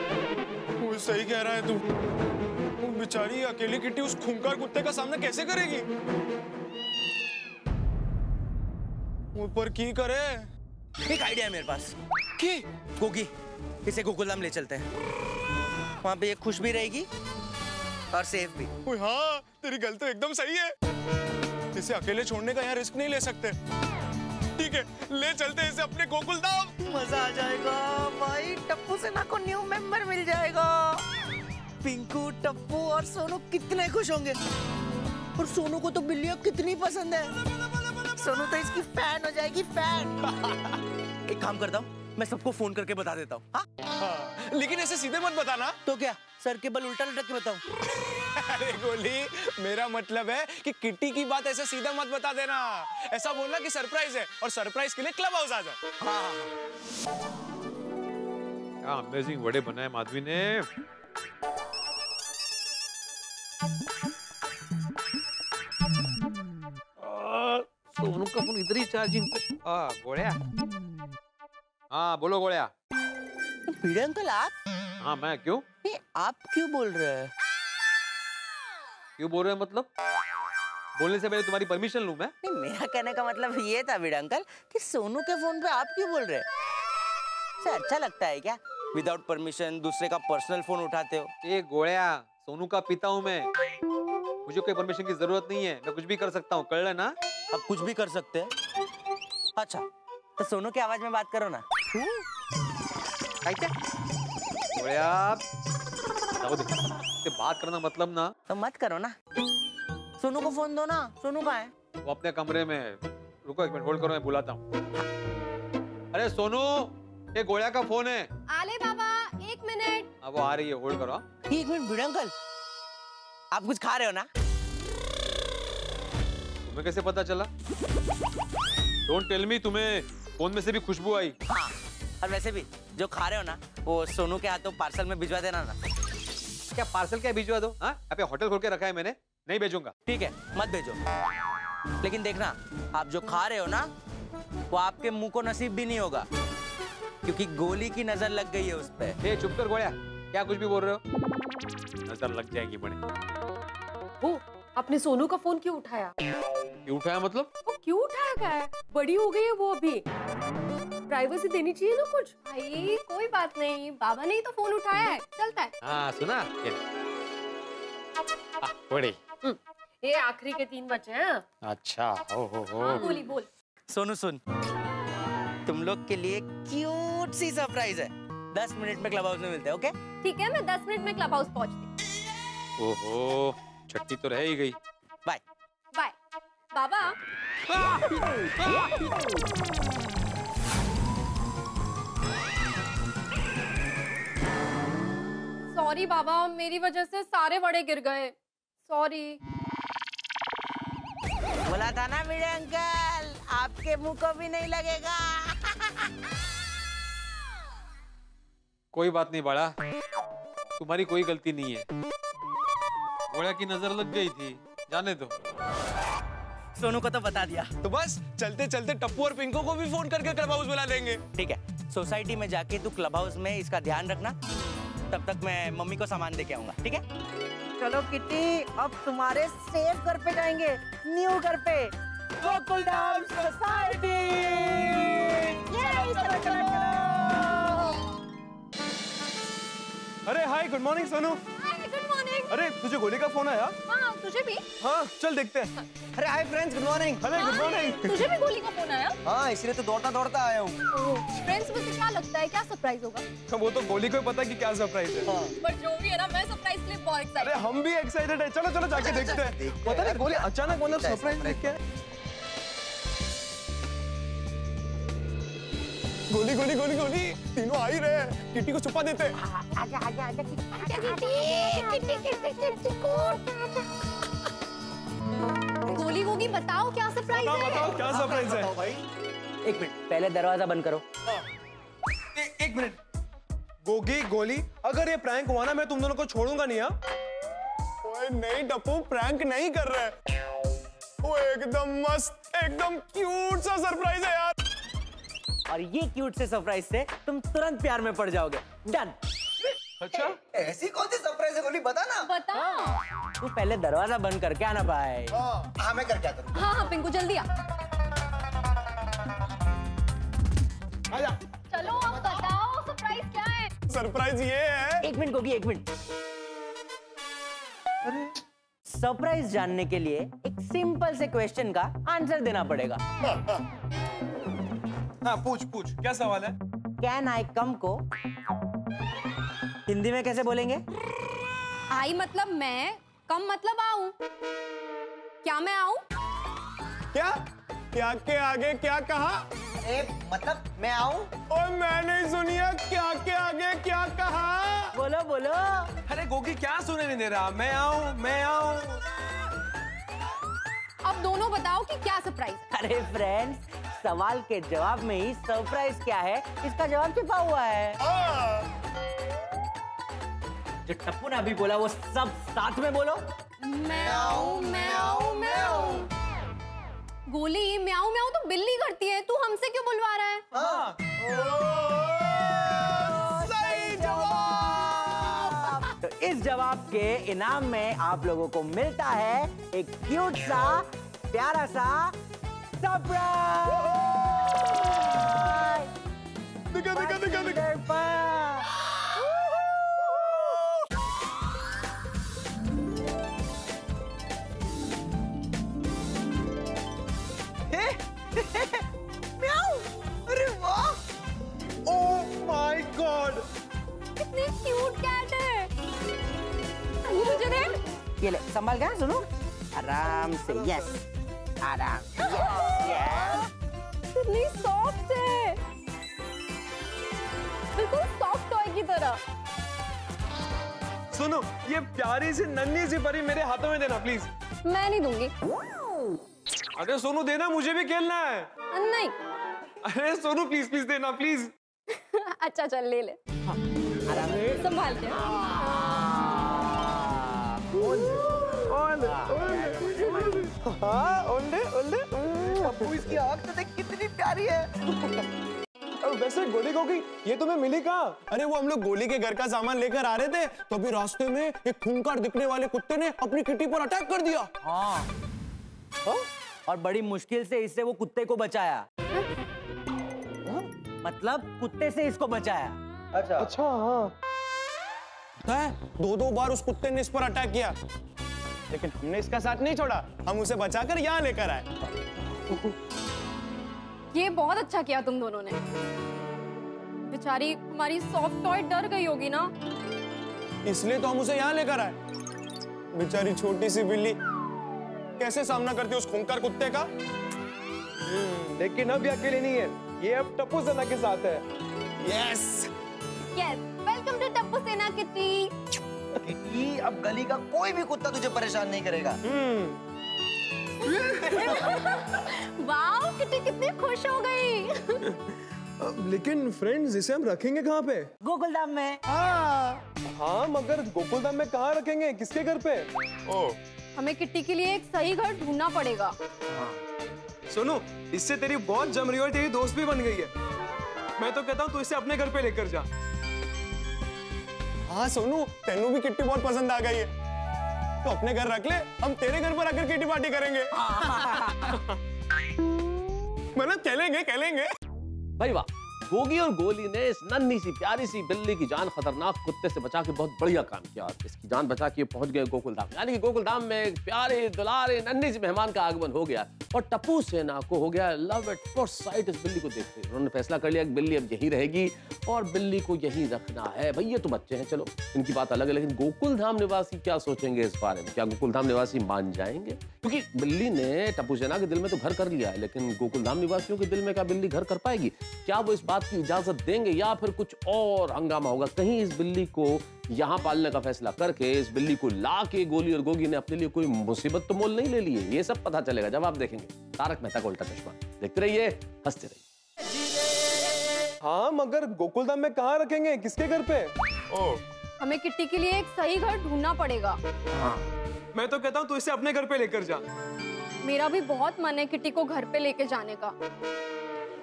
वो सही कह रहा है तू। वो बेचारी अकेली किट्टी उस खूंखार कुत्ते का सामना कैसे करेगी? ऊपर की करे? एक आइडिया है मेरे पास। की गोगी, इसे गोकुलधाम ले चलते हैं। वहाँ पे ये खुश भी रहेगी और सेफ भी। ओए हाँ, तेरी गल तो एकदम सही है। इसे अकेले छोड़ने का यहाँ रिस्क नहीं ले सकते। ठीक है, ले चलते हैं इसे अपने गोकुलधाम। मजा आ जाएगा भाई। टप्पू सेना को न्यू मेंबर मिल जाएगा। पिंकू, टप्पू और सोनू कितने खुश होंगे। और सोनू को तो बिल्लियाँ कितनी पसंद है। सोनू तो इसकी फैन हो जाएगी, फैन। एक काम करता हूँ, मैं सबको फोन करके बता देता हूँ। हाँ, लेकिन ऐसे सीधे मत बताना। तो क्या सर के बल उल्टा लटक के बताऊँ? अरे गोली, मेरा मतलब है कि किट्टी की बात ऐसे सीधा मत बता देना। ऐसा बोलना कि सरप्राइज है, और सरप्राइज के लिए क्लब हाउस आ जाओ। हाँ। क्या अमेजिंग वड़े बनाए माधवी ने। सोनू का फोन इधर ही चार्जिंग पे। गोड़िया। हाँ बोलो गोड़िया। पीड़े अंकल आप? हाँ मैं, क्यों? नहीं, आप क्यों बोल रहे हैं? क्यों बोल रहे हैं मतलब? बोलने से पहले तुम्हारी परमिशन लूं मैं? नहीं, मेरा कहने का मतलब ये था वीड अंकल कि सोनू के फोन पे आप क्यों बोल रहे हैं? सर अच्छा लगता है क्या विदाउट परमिशन दूसरे का पर्सनल फोन उठाते हो? ए गोड़िया, सोनू का पिता हूं मैं। मुझे कोई परमिशन की जरूरत नहीं है। मैं कुछ भी कर सकता हूँ, कर लेना। आप कुछ भी कर सकते हैं? अच्छा तो सोनू की आवाज में बात करो ना। गोड़िया, से बात करना मतलब ना। तो मत करो ना। सोनू को फोन दो ना। सोनू कहाँ है? वो अपने कमरे में। रुको एक मिनट होल्ड करो, मैं बुलाता हूँ। अरे सोनू, ये गोड़िया का फोन है। आले बाबा, 1 मिनट। अब वो आ रही है, होल्ड करो। एक मिनट वीड अंकल, आप कुछ खा रहे हो ना? तुम्हें कैसे पता चला? डोंट टेल मी, तुम्हें फोन में से भी खुशबू आई। हाँ, और वैसे भी जो खा रहे हो ना वो सोनू के हाथों पार्सल में भिजवा देना ना। क्या पार्सल क्या भिजवा दो? हाँ, यहाँ पे होटल खोल के रखा है मैंने, नहीं भेजूंगा। ठीक है मत भेजो, लेकिन देखना आप जो खा रहे हो ना वो आपके मुंह को नसीब भी नहीं होगा, क्योंकि गोली की नजर लग गई है उस पे। ए चुप कर गोड़िया, क्या कुछ भी बोल रहे हो? नजर लग जाएगी बड़े। वो आपने सोनू का फोन क्यों उठाया? क्यों उठाया मतलब? वो क्यों उठाया गया है? बड़ी हो गई है वो अभी, प्राइवेसी देनी चाहिए ना कुछ। भाई कोई बात नहीं, बाबा ने ही तो फोन उठाया है, चलता है। हाँ सुना? बड़ी। ये आखिरी के 3 बचे हैं। अच्छा हो। हाँ, बोली बोल। सोनू सुन, तुम लोग के लिए क्यूट सी सरप्राइज है। 10 मिनट में क्लब हाउस में मिलते हैं, ओके? ठीक है, मैं 10 मिनट में क्लब हाउस पहुंचती। ओहो, छट्टी तो रह ही गई। बाय बाय बाबा। सॉरी बाबा, मेरी वजह से सारे वड़े गिर गए। सॉरी। बोला था ना मेरे अंकल, आपके मुंह को भी नहीं लगेगा। कोई बात नहीं बड़ा, तुम्हारी कोई गलती नहीं है। गोड़िया की नजर लग गई थी, जाने दो। सोनू को तो बता दिया। तो बस चलते चलते टप्पू और पिंको को भी फोन करके क्लब हाउस बुला देंगे। ठीक है, सोसाइटी में जाके तू क्लब हाउस में इसका ध्यान रखना, तब तक मैं मम्मी को सामान दे के आऊंगा, ठीक है? चलो किट्टी, अब तुम्हारे सेफ घर पे जाएंगे, न्यू घर पे, गोकुलधाम सोसाइटी। अरे hi, good morning Sonu. Good morning. अरे तुझे गोली का फोन आया? हाँ, तुझे भी? हाँ चल देखते हैं। अरे हाय फ्रेंड्स, गुड मॉर्निंग। अरे गुड मॉर्निंग। तुझे भी गोली का फोन आया? हाँ, इसलिए तो दौड़ता दौड़ता आया हूँ। फ्रेंड्स, मुझे क्या लगता है, क्या सरप्राइज होगा? वो तो गोली को ही पता कि क्या सरप्राइज है। पर जो भी है ना, मैं सरप्राइज के लिए बहुत एक्साइटेड। अरे हम भी एक्साइटेड है। चलो चलो जाके देखते हैं। पता नहीं गोली अचानक मतलब सरप्राइज देख के। गोली गोली गोली गोली, तीनों आ ही रहे हैं। किट्टी को छुपा देते हैं। आजा आजा आजा गोली गोली बताओ क्या सरप्राइज है। बताओ क्या सरप्राइज है? एक मिनट, पहले दरवाजा बंद करो। एक मिनट, गोगी गोली, अगर ये प्रैंक हुआ ना मैं तुम दोनों को छोड़ूंगा नहीं। हाँ ओए नहीं टप्पू, प्रैंक नहीं कर रहे, वो एकदम मस्त, एकदम क्यूट सा सरप्राइज है यार। और ये क्यूट से सरप्राइज से तुम तुरंत प्यार में पड़ जाओगे। डन। अच्छा ऐसी कौन सी सरप्राइज है गोली, बता ना। बता। तू पहले दरवाजा बंद करके आना भाई। हाँ मैं करके आता हूँ। हाँ हाँ पिंकू जल्दी आ। आजा। चलो अब बताओ सरप्राइज क्या है? सरप्राइज ये है। एक मिनट गोगी, एक मिनट। सरप्राइज जानने के लिए एक सिंपल से क्वेश्चन का आंसर देना पड़ेगा। हाँ पूछ पूछ, क्या सवाल है? कैन आई कम को हिंदी में कैसे बोलेंगे? आई मतलब मैं, कम मतलब आऊं। क्या मैं आऊं? क्या क्या के आगे क्या कहा? मतलब मैं आऊँ? और मैं नहीं सुनिया, क्या के आगे क्या कहा? बोलो बोलो। अरे गोगी क्या सुने नहीं दे रहा? मैं आऊँ, मैं आऊँ। अब दोनों बताओ कि क्या सरप्राइज है? अरे फ्रेंड्स, सवाल के जवाब में ही सरप्राइज क्या है इसका जवाब छुपा हुआ है। जो टप्पू ने अभी बोला वो सब साथ में बोलो। मैं आऊं, मैं आऊं, मैं आऊं। गोली म्याऊं म्याऊं तो बिल्ली करती है, तू हमसे क्यों बुलवा रहा है? सही जवाब। तो इस जवाब के इनाम में आप लोगों को मिलता है एक क्यूट सा प्यारा सा सरप्राइज। दिखा दिखा दिखा दिखा। अरे वाह! Oh my God! कितनी क्यूट कैट है। मुझे दे। ये ले संभाल के, सुनो आराम से। यस आराम से। यस कितनी सॉफ्ट है, बिल्कुल सॉफ्ट टॉय की तरह। सुनो, ये प्यारी सी नन्ही सी परी मेरे हाथों में देना प्लीज। मैं नहीं दूंगी। अरे सोनू देना, मुझे भी खेलना है। नहीं। अरे सोनू प्लीज प्लीज देना प्लीज। अच्छा चल ले ले। आराम से। संभाल के। हाँ ओले ओले। पप्पू इसकी आँख तो देख कितनी प्यारी है। वैसे गोली गोगी ये तुम्हें मिली कहाँ? अरे वो हम लोग गोली के घर का सामान लेकर आ रहे थे, तो अभी रास्ते में एक खूंखार दिखने वाले कुत्ते ने अपनी किटी पर अटैक कर दिया। हाँ और बड़ी मुश्किल से इससे वो कुत्ते को बचाया। मतलब कुत्ते से इसको बचाया। अच्छा अच्छा हाँ। पता है 2-2 बार उस कुत्ते ने इस पर अटैक किया, लेकिन हमने इसका साथ नहीं छोड़ा, हम उसे बचाकर यहाँ लेकर आए। ये बहुत अच्छा किया तुम दोनों ने। बेचारी हमारी सॉफ्ट टॉय डर गई होगी ना, इसलिए तो हम उसे यहाँ लेकर आए। बेचारी छोटी सी बिल्ली कैसे सामना करती है उस खूंखार कुत्ते का। लेकिन अब ये अकेले नहीं है, ये अब टप्पू सेना के साथ है। Yes yes, welcome to Tappu Sena Kitty. Kitty, अब गली का कोई भी कुत्ता तुझे परेशान नहीं करेगा। वाओ, किटी कितनी खुश हो गई। लेकिन फ्रेंड्स इसे हम रखेंगे कहाँ पे? गोकुलधाम में। हाँ मगर गोकुलधाम में कहाँ रखेंगे, किसके घर पे? ओह हमें किट्टी के लिए एक सही घर ढूंढना पड़ेगा। सुनो, इससे तेरी बहुत जम रही है और तेरी दोस्त भी बन गई है। मैं तो कहता हूँ तू इसे अपने घर पे लेकर जा। हाँ सोनू, तेनू भी किट्टी बहुत पसंद आ गई है, तो अपने घर रख ले, हम तेरे घर पर आकर किट्टी पार्टी करेंगे। मतलब खेलेंगे। भाई वाह, गोगी और गोली ने इस नन्ही सी प्यारी सी बिल्ली की जान खतरनाक कुत्ते से बचा के बहुत बढ़िया काम किया। इसकी जान बचा के पहुंच गए गोकुलधाम। यानी कि गोकुलधाम में एक प्यारे दुलारे नन्ही सी मेहमान का आगमन हो गया और टप्पू सेना को हो गया लव एट फर्स्ट साइट इस बिल्ली को देखते। उन्होंने फैसला कर लिया कि बिल्ली अब यहीं रहेगी और बिल्ली को यहीं रखना है। भाई ये तो बच्चे हैं, चलो इनकी बात अलग है, लेकिन गोकुलधाम निवासी क्या सोचेंगे इस बारे में? क्या गोकुलधाम निवासी मान जाएंगे? क्योंकि बिल्ली ने टप्पू सेना के दिल में तो घर कर लिया है, लेकिन गोकुलधाम निवासियों के दिल में क्या बिल्ली घर कर पाएगी? क्या वो इस बात की इजाजत देंगे या फिर कुछ और हंगामा होगा। कहीं इस बिल्ली को यहाँ पालने का फैसला करके इस बिल्ली को ला के गोली और गोगी ने अपने लिए कोई मुसीबत तो मोल नहीं ले ली है। ये सब पता चलेगा जब आप देखेंगे तारक मेहता का उल्टा चश्मा। देखते रहिए, हंसते रहिए। हाँ, मगर गोकुलधाम में कहाँ रखेंगे, किसके घर पे? हमें किट्टी के लिए एक सही घर ढूंढना पड़ेगा। मैं तो कहता हूँ तू इसे अपने घर पे लेकर जा। मेरा भी बहुत मन है किट्टी को घर पे लेके जाने का,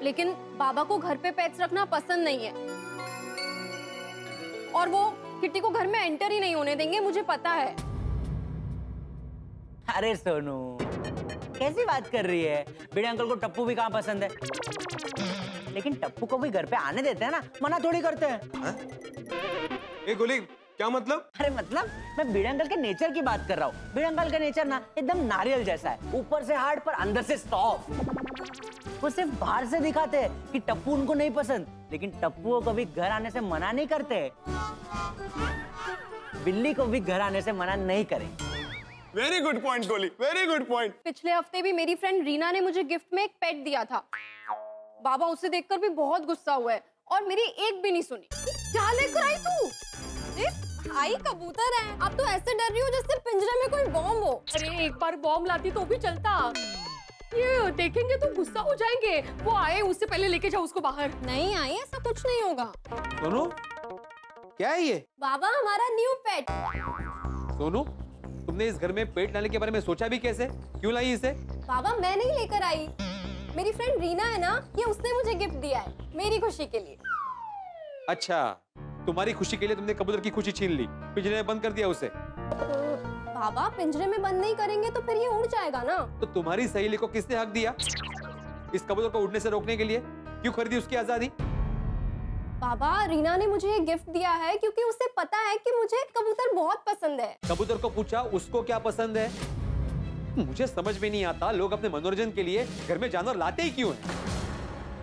लेकिन बाबा को घर पे पेट्स रखना पसंद नहीं है और वो किट्टी को घर में एंटर ही नहीं होने देंगे, मुझे पता है। अरे सोनू, कैसी बात कर रही है? बड़े अंकल को टप्पू भी कहाँ पसंद है, लेकिन टप्पू को भी घर पे आने देते हैं ना, मना थोड़ी करते हैं। ए गोली, क्या मतलब? अरे मतलब मैं बड़े अंकल के नेचर की बात कर रहा हूँ। बड़े अंकल का नेचर ना एकदम नारियल जैसा है, ऊपर से हार्ड पर अंदर से सॉफ्ट। वो सिर्फ बाहर से दिखाते हैं कि टप्पू उनको नहीं पसंद, लेकिन टप्पू को कभी घर आने से मना नहीं करते। बिल्ली को भी घर आने से मना नहीं करेंगे। वेरी गुड पॉइंट गोली, वेरी गुड पॉइंट। पिछले हफ्ते भी मेरी फ्रेंड रीना ने मुझे गिफ्ट में एक पेट दिया था। बाबा उसे देखकर भी बहुत गुस्सा हुआ है और मेरी एक भी नहीं सुनी। क्या लेकर आई तू? भाई कबूतर है। अब तो ऐसे डर रही हो जैसे पिंजरे में कोई बॉम्ब हो। अरे एक बार बॉम्ब लाती तो भी चलता, ये देखेंगे तो गुस्सा हो जाएंगे। वो आए उससे पहले लेके जाओ उसको बाहर। नहीं आए, ऐसा कुछ नहीं होगा। सोनू, क्या है ये? बाबा हमारा न्यू पेट। सोनू, तुमने इस घर में पेट लाने के बारे में सोचा भी कैसे? क्यों लाई इसे? बाबा मैं नहीं लेकर आई, मेरी फ्रेंड रीना है ना, ये उसने मुझे गिफ्ट दिया है मेरी खुशी के लिए। अच्छा, तुम्हारी खुशी के लिए तुमने कबूतर की खुशी छीन ली, पिंजरे में बंद कर दिया उसे। बाबा पिंजरे में बंद नहीं करेंगे तो फिर ये उड़ जाएगा ना। तो तुम्हारी सहेली को किसने हक दिया इस कबूतर को उड़ने से रोकने के लिए? क्यों खरीदी उसकी आजादी? बाबा रीना ने मुझे ये गिफ्ट दिया है क्योंकि उसे पता है कि मुझे कबूतर बहुत पसंद है। कबूतर को पूछा उसको क्या पसंद है? मुझे समझ में नहीं आता, लोग अपने मनोरंजन के लिए घर में जानवर लाते ही क्यों हैं?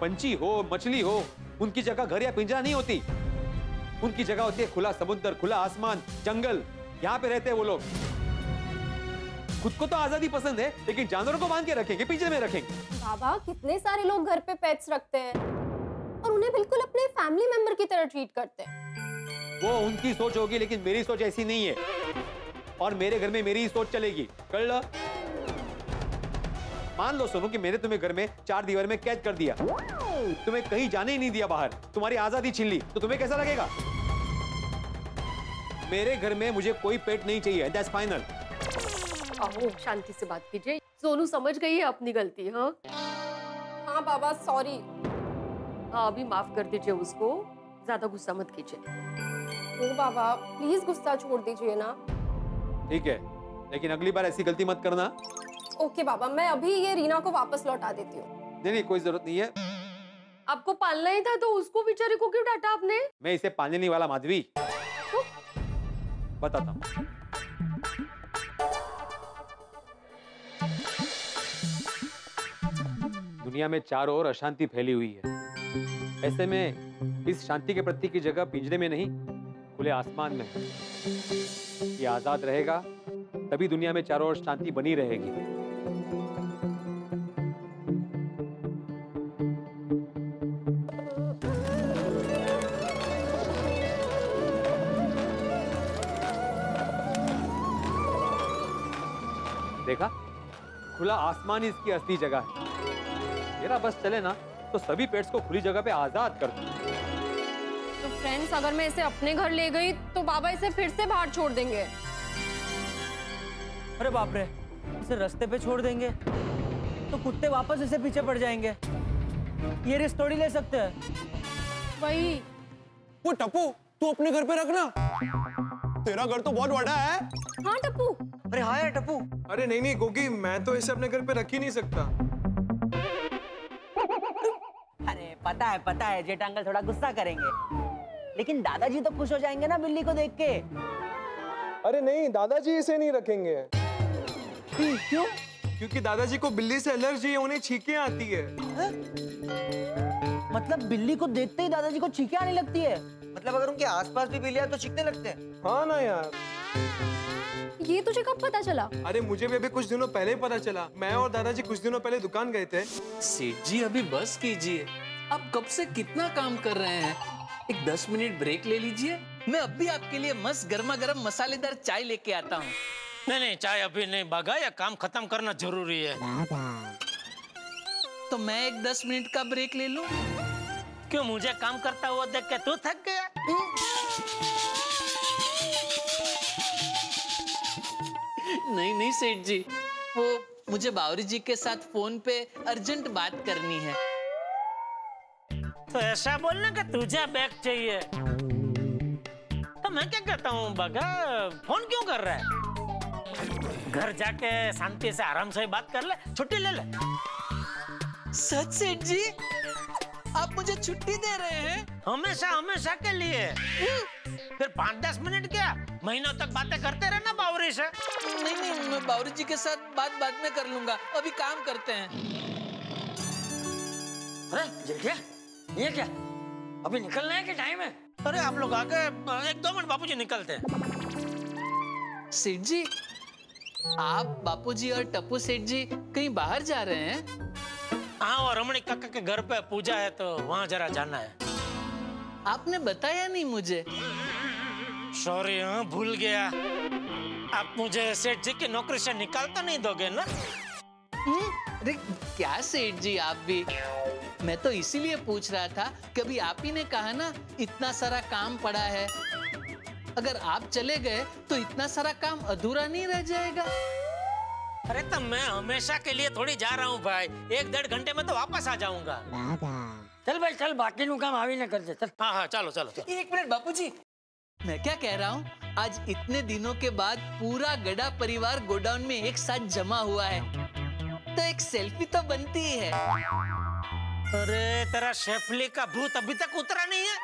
पंछी हो, मछली हो, उनकी जगह घर या पिंजरा नहीं होती। उनकी जगह होती है खुला समुद्र, खुला आसमान, जंगल। यहाँ पे रहते हैं वो लोग। खुद को तो आजादी पसंद है, लेकिन जानवरों को बांध के रखेंगे, पिंजरे में रखेंगे। बाबा कितने सारे लोग घर पे पेट्स रखते हैं और उन्हें बिल्कुल अपने फैमिली मेंबर की तरह ट्रीट करते हैं। वो उनकी सोच होगी, लेकिन मेरी सोच ऐसी नहीं है। और मेरे घर में मेरी ही सोच चलेगी, कर लो। मान लो सोनू कि मैंने तुम्हें घर में 4 दीवार में कैद कर दिया, तुम्हें कहीं जाने ही नहीं दिया बाहर, तुम्हारी आजादी छीन ली, तो तुम्हें कैसा लगेगा? मेरे घर में मुझे कोई पेट नहीं चाहिए, दैट्स फाइनल। आओ शांति से बात कीजिए। सोनू समझ गई है अपनी गलती। हाँ हाँ बाबा सॉरी। हाँ अभी माफ कर दीजिए उसको, ज्यादा गुस्सा मत कीजिए। ओ बाबा प्लीज गुस्सा छोड़ दीजिए ना। ठीक है, लेकिन अगली बार ऐसी गलती मत करना। ओके बाबा, मैं अभी ये रीना को वापस लौटा देती हूँ। नहीं, कोई जरूरत नहीं है। आपको पालना ही था तो उसको बेचारे को क्यों डांटा आपने? मैं इसे पालने नहीं वाला माधवी। बताता हूँ। दुनिया में चारों ओर अशांति फैली हुई है। ऐसे में इस शांति के प्रतीक की जगह पिंजरे में नहीं, खुले आसमान में है। ये आजाद रहेगा तभी दुनिया में चारों ओर शांति बनी रहेगी। देखा, खुला आसमान ही इसकी असली जगह है। मेरा बस चले ना तो सभी पेट्स को खुली जगह पे आजाद कर दूं। तो फ्रेंड्स, अगर मैं इसे अपने घर ले गई तो बाबा इसे फिर से बाहर छोड़ देंगे। अरे बाप रे, इसे रास्ते पे छोड़ देंगे तो कुत्ते वापस इसे पीछे पड़ जाएंगे। ये रिस्क थोड़ी ले सकते हैं। वही। वो टप्पू तू अपने घर पे रखना, तेरा घर तो बहुत बड़ा है। हाँ टप्पू। अरे हाँ यार टप्पू। अरे नहीं गोगी, मैं तो इसे अपने घर पे रख ही नहीं सकता। अरे पता है जेठ अंकल थोड़ा गुस्सा करेंगे, लेकिन दादाजी तो खुश हो जाएंगे ना बिल्ली को देख के। अरे नहीं, दादाजी इसे नहीं रखेंगे। क्यों? क्योंकि दादाजी को बिल्ली से एलर्जी है, उन्हें छींकें आती है। मतलब बिल्ली को देखते ही दादाजी को छींकें आने लगती है? मतलब अगर उनके आसपास भी बिल्लियां तो चीखने लगते हैं। हाँ ना यार। ये तुझे कब पता चला? अरे मुझे भी अभी कुछ दिनों पहले ही पता चला। मैं और दादाजी कुछ दिनों पहले दुकान गए थे। सेठ जी अभी बस कीजिए, आप कब से कितना काम कर रहे हैं? एक 10 मिनट ब्रेक ले लीजिए। मैं अब भी आपके लिए मस्त गर्मा गर्म मसालेदार चाय लेके आता हूँ। नहीं नहीं, चाय अभी नहीं भागा, या काम खत्म करना जरूरी है। तो मैं एक 10 मिनट का ब्रेक ले लूं? क्यों, मुझे काम करता हुआ देख के तू थक गया? नहीं नहीं सेठ जी, वो मुझे बावरी जी के साथ फोन पे अर्जेंट बात करनी है। तो ऐसा बोलना कि तुझे बैग चाहिए, तो मैं क्या कहता हूँ बागा, फोन क्यों कर रहा है? घर जाके शांति से आराम से बात कर ले, छुट्टी ले ले। सच सेठ जी, आप मुझे छुट्टी दे रहे हैं? हमेशा हमेशा के लिए। फिर 5-10 मिनट क्या, महीनों तक बातें करते रहना बावरी से। नहीं नहीं, मैं बावरी जी के साथ बात बाद में कर लूंगा, अभी काम करते हैं। अरे ये क्या, ये क्या, अभी निकलना है कि टाइम है? अरे आप लोग आगे 1-2 मिनट, बापूजी निकलते हैं। सेठ जी, आप बापूजी और टप्पू सेठ जी कहीं बाहर जा रहे हैं? हाँ, और रमणी काका के घर पे पूजा है, तो वहाँ जरा जाना है। आपने बताया नहीं मुझे। सॉरी, हाँ भूल गया। आप मुझे सेठ जी की नौकरी से निकाल तो नहीं दोगे ना? अरे क्या सेठ जी, आप भी। मैं तो इसीलिए पूछ रहा था, कभी आप ही ने कहा ना इतना सारा काम पड़ा है। अगर आप चले गए तो इतना सारा काम अधूरा नहीं रह जाएगा। अरे तो मैं हमेशा के लिए थोड़ी जा रहा हूँ भाई, 1-1.5 घंटे में तो वापस आ जाऊंगा। चल भाई चल, बाकी नु काम आवी न करते चल। हाँ हाँ चलो चलो चलो। एक मिनट बापूजी, मैं क्या कह रहा हूँ, आज इतने दिनों के बाद पूरा गड़ा परिवार गोडाउन में एक साथ जमा हुआ है, तो एक सेल्फी तो बनती ही है। अरे तेरा शेफली का भूत अभी तक उतरा नहीं है?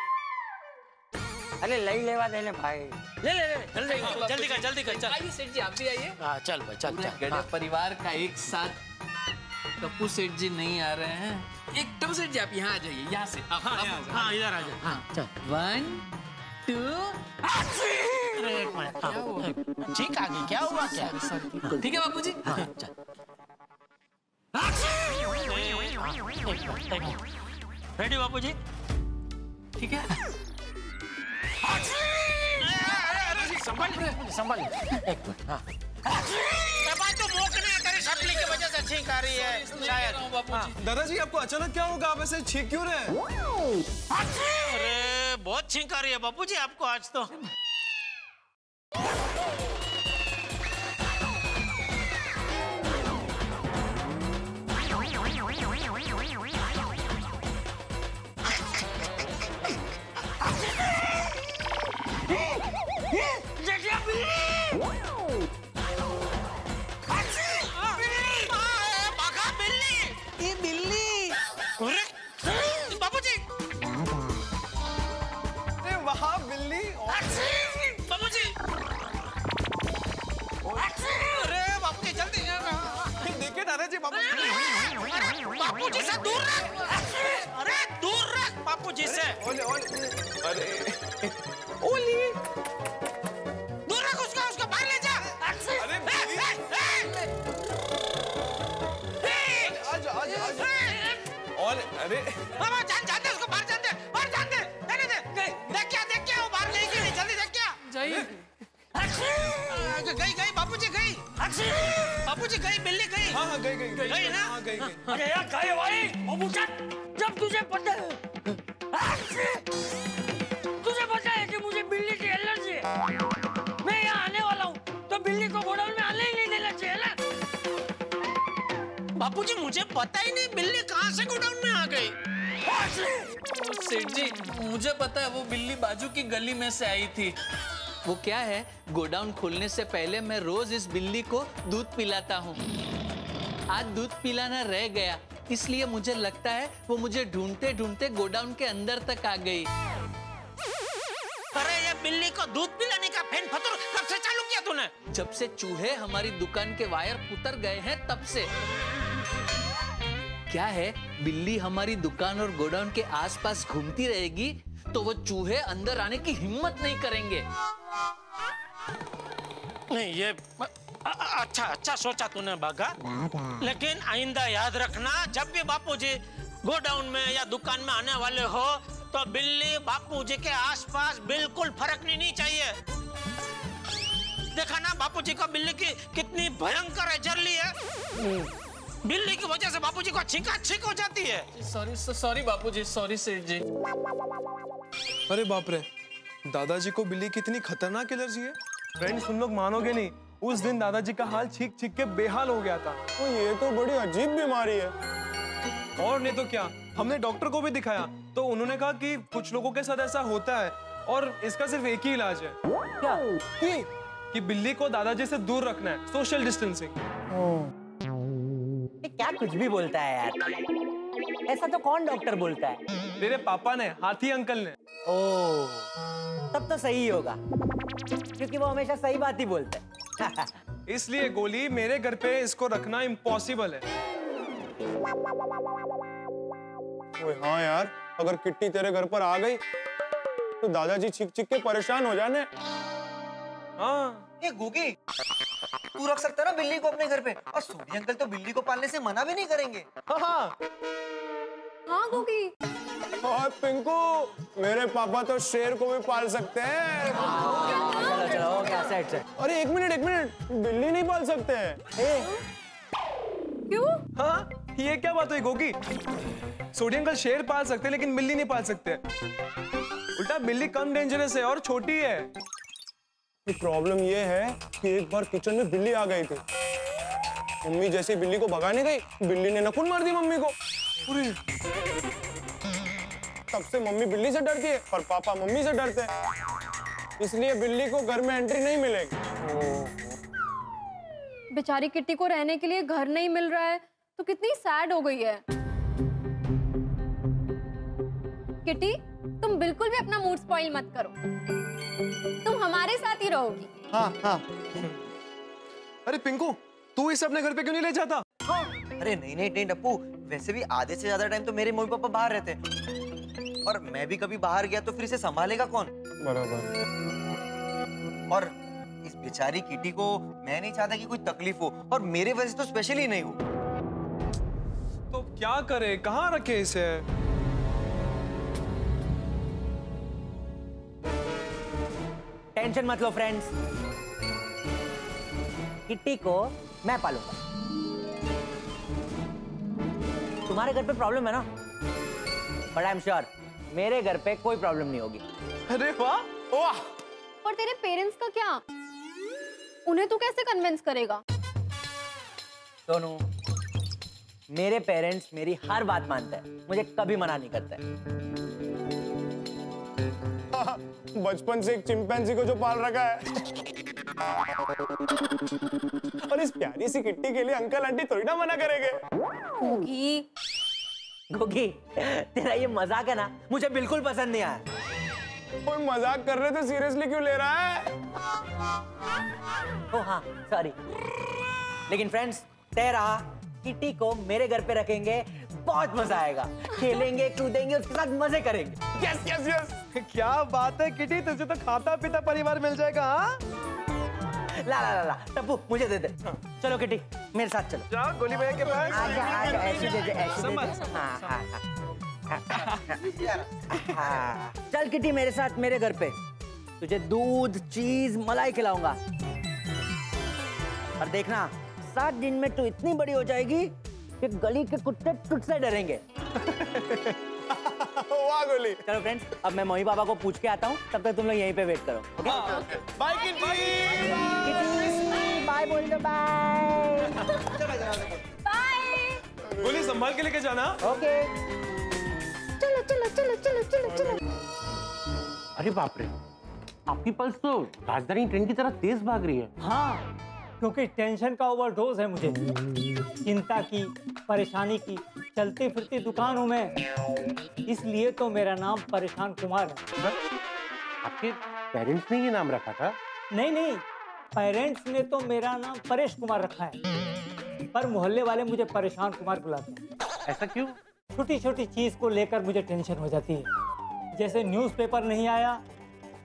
अरे लई लेवा देने भाई, ले ले ले, जल्दी कर जल्दी कर जल्दी कर, चल। आइए सेठ जी, आप भी आइए। हाँ चल भाई चल चल। गड़ा परिवार का एक साथ। टप्पू सेठ जी नहीं आ रहे हैं। एक टप्पू सेठ जी आप यहाँ आ जाइए, यहाँ से। हाँ इधर आ जा। हाँ चल। 1 2। अरे एक मिनट, ठीक आ गई, क्या हुआ क्या? ठीक है बापूजी। हाँ चल। रेडी बापूजी? ठीक है। संभाल एक मिनट। हाँ तो मोकने तेरी शक्ल की वजह से छींक आ रही है शायद। दादाजी आपको अचानक क्या होगा, आप ऐसे छींक क्यों रहे? अरे बहुत छींक आ रही है बापूजी आपको आज तो। बापूजी से दूर रख, अरे दूर रख बापूजी से। ओले ओले, अरे ओली, दूर रख उसको, उसको बाहर ले जा। अरे आजा आजा आजा। ओले अरे बाबा जान दे उसको, बाहर जान दे, बाहर जान दे, जाने दे। देख क्या वो बाहर गई कि नहीं, जल्दी देख क्या। जाइए। गई बापूजी गई, बापूजी गई, बिल्ली गई। हाँ गई ना? हाँ गई। अरे यार गए भाई, जब तुझे पता है कि मुझे बिल्ली की एलर्जी है, मैं यहाँ आने वाला हूँ, तो बिल्ली को गोडाउन में आने ही नहीं देना चाहिए ना। बापूजी मुझे पता ही नहीं बिल्ली कहाँ से गोडाउन में आ गई। सेठ जी मुझे पता है, वो बिल्ली बाजू की गली में से आई थी। वो क्या है, गोडाउन खोलने से पहले मैं रोज इस बिल्ली को दूध पिलाता हूँ। आज दूध पिलाना रह गया, इसलिए मुझे लगता है वो मुझे ढूंढते ढूंढते गोडाउन के अंदर तक आ गई। अरे ये बिल्ली को दूध पिलाने का फेन फतुर कब से चालू किया तूने? जब से चूहे हमारी दुकान के वायर उतर गए हैं तब से। क्या है, बिल्ली हमारी दुकान और गोडाउन के आसपास घूमती रहेगी तो वो चूहे अंदर आने की हिम्मत नहीं करेंगे। नहीं ये अच्छा सोचा तूने बागा, लेकिन आइंदा याद रखना, जब भी बापूजी गोडाउन में या दुकान में आने वाले हो तो बिल्ली बापूजी के आसपास बिल्कुल फरकनी नहीं चाहिए। देखा ना बापूजी को बिल्ली की कितनी भयंकर एजर्ली है। बिल्ली की वजह से बापूजी को छींक हो जाती है। सॉरी बापूजी, सॉरी सेठ जी। अरे बाप रे, दादाजी को बिल्ली की इतनी खतरनाक एलर्जी है। फ्रेंड्स, तुम लोग मानोगे नहीं, उस दिन दादाजी का हाल छींक छींक के बेहाल हो गया था। तो ये तो बड़ी अजीब बीमारी है। और नहीं तो क्या, हमने डॉक्टर को भी दिखाया तो उन्होंने कहा कि कुछ लोगों के साथ ऐसा होता है और इसका सिर्फ एक ही इलाज है। क्या? कि बिल्ली को दादाजी से दूर रखना है, सोशल डिस्टेंसिंग। क्या कुछ भी बोलता है यार, ऐसा तो कौन डॉक्टर बोलता है? तेरे पापा ने, हाथी अंकल ने। ओह, तब तो सही होगा, क्योंकि वो हमेशा सही बात ही बोलते हैं। इसलिए गोली, मेरे घर पे इसको रखना इम्पॉसिबल है। ओए हाँ यार, अगर किट्टी तेरे घर पर आ गई तो दादाजी छिक छिक के परेशान हो जाने। हाँ। ये गुगी, तू रख सकता है ना बिल्ली को अपने घर पे, और सूरी अंकल तो बिल्ली को पालने से मना भी नहीं करेंगे। हाँ गुगी। और पिंकू, मेरे पापा तो शेर को भी पाल सकते हैं। चलो चलो, हो गया, सेट सेट। अरे एक मिनट, बिल्ली नहीं पाल सकते हैं। क्यों? हाँ, ये क्या बात हुई गोगी? सोडी अंकल शेर पाल सकते हैं लेकिन बिल्ली नहीं पाल सकते। उल्टा बिल्ली कम डेंजरस है और छोटी है। प्रॉब्लम ये है कि एक बार किचन में बिल्ली आ गई थी। मम्मी जैसे बिल्ली को भगाने गई, बिल्ली ने नखून मार दी मम्मी को। तब से मम्मी बिल्ली से डरती है और पापा मम्मी से डरते हैं, इसलिए बिल्ली को घर में एंट्री नहीं मिलेगी। बेचारी किट्टी को रहने के लिए घर नहीं मिल रहा है तो कितनी सैड हो गई है। किट्टी, तुम बिल्कुल भी अपना मूड स्पॉइल मत करो, तुम हमारे साथ ही रहोगी। हाँ हाँ। अरे पिंकू, तू इसे अपने घर पे क्यों नहीं ले जाता? हाँ। अरे नहीं टप्पू, वैसे भी आधे से ज्यादा टाइम तो मेरे मम्मी पापा बाहर रहते हैं, और मैं भी कभी बाहर गया तो फिर इसे संभालेगा कौन? बराबर। और इस बेचारी किटी को मैं नहीं चाहता कि कोई तकलीफ हो, और मेरे वजह से तो स्पेशली नहीं हो। तो क्या करे, कहाँ रखे इसे? टेंशन मत लो फ्रेंड्स, किट्टी को मैं पालूंगा। तुम्हारे घर पे प्रॉब्लम है ना, बट आई एम श्योर मेरे घर पे कोई प्रॉब्लम नहीं होगी। अरे वाह वाह। और तेरे पेरेंट्स का क्या, उन्हें तू कैसे कन्विंस करेगा? सोनू, मेरे पेरेंट्स मेरी हर बात मानते हैं, मुझे कभी मना नहीं करते। बचपन से एक चिंपैंजी को जो पाल रखा है, और इस प्यारी सी किट्टी के लिए अंकल आंटी थोड़ी ना मना करेंगे। गोगी, तेरा ये मजाक है ना, मुझे बिल्कुल पसंद नहीं आया। कोई मजाक कर रहे तो सीरियसली क्यों ले रहा है? ओ हाँ, सॉरी। लेकिन फ्रेंड्स, तेरा किट्टी को मेरे घर पे रखेंगे, बहुत मजा आएगा, खेलेंगे कूदेंगे, उसके साथ मजे करेंगे। Yes yes yes. क्या बात है किटी, तुझे तो खाता पीता परिवार मिल जाएगा। हाँ? ला ला ला ला, टप्पू मुझे दे दे। चलो किटी, मेरे साथ चलो। जाओ गोली भैया के पास। आजा आजा, ऐसे दे दे, ऐसे दे दे। हाँ हाँ हाँ। चल किटी, मेरे साथ मेरे घर पे, तुझे दूध, चीज, मलाई खिलाऊंगा। और देखना, 7 दिन में तू इतनी बड़ी हो जाएगी कि गली के कुत्ते तुझसे डरेंगे। वाह गोली। चलो फ्रेंड्स, अब मैं मम्मी पापा को पूछ के आता हूँ, तब तक तुम लोग यहीं पे वेट करो। ओके? Bye kitty. बाय बोल दो, बाय। बाय। गोली संभाल के लेके जाना। ओके। चलो चलो चलो चलो चलो चलो। अरे बाप रे, आपकी पल्स तो राजधानी ट्रेन की तरह तेज भाग रही है। हाँ, क्योंकि टेंशन का ओवरडोज है मुझे, चिंता की, परेशानी की। चलती फिरती दुकान हूँ मैं, इसलिए तो मेरा नाम परेशान कुमार है। आपके पेरेंट्स ने ये नाम रखा था? नहीं, पेरेंट्स ने तो मेरा नाम परेश कुमार रखा है, पर मोहल्ले वाले मुझे परेशान कुमार बुलाते हैं। ऐसा क्यों? छोटी छोटी चीज को लेकर मुझे टेंशन हो जाती है। जैसे न्यूज़पेपर नहीं आया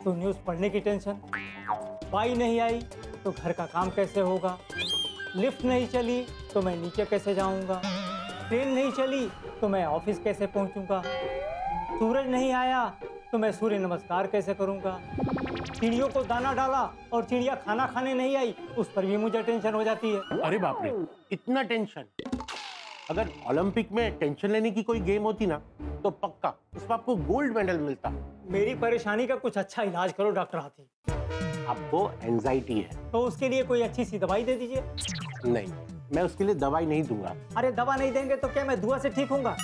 तो न्यूज़ पढ़ने की टेंशन, बाई नहीं आई तो घर का काम कैसे होगा, लिफ्ट नहीं चली तो मैं नीचे कैसे जाऊंगा, ट्रेन नहीं चली तो मैं ऑफिस कैसे पहुंचूंगा? सूरज नहीं आया तो मैं सूर्य नमस्कार कैसे करूंगा? चिड़ियों को दाना डाला और चिड़िया खाना खाने नहीं आई, उस पर भी मुझे टेंशन हो जाती है। अरे बाप रे, इतना टेंशन! अगर ओलंपिक में टेंशन लेने की कोई गेम होती ना तो पक्का उसमें आपको गोल्ड मेडल मिलता। मेरी परेशानी का कुछ अच्छा इलाज करो डॉक्टर हाथी। आपको एंजाइटी है तो उसके लिए कोई अच्छी सी दवाई दे दीजिए। नहीं, मैं उसके लिए दवाई नहीं दूंगा। अरे दवा नहीं देंगे तो क्या मैं दुआ से ठीक होऊंगा?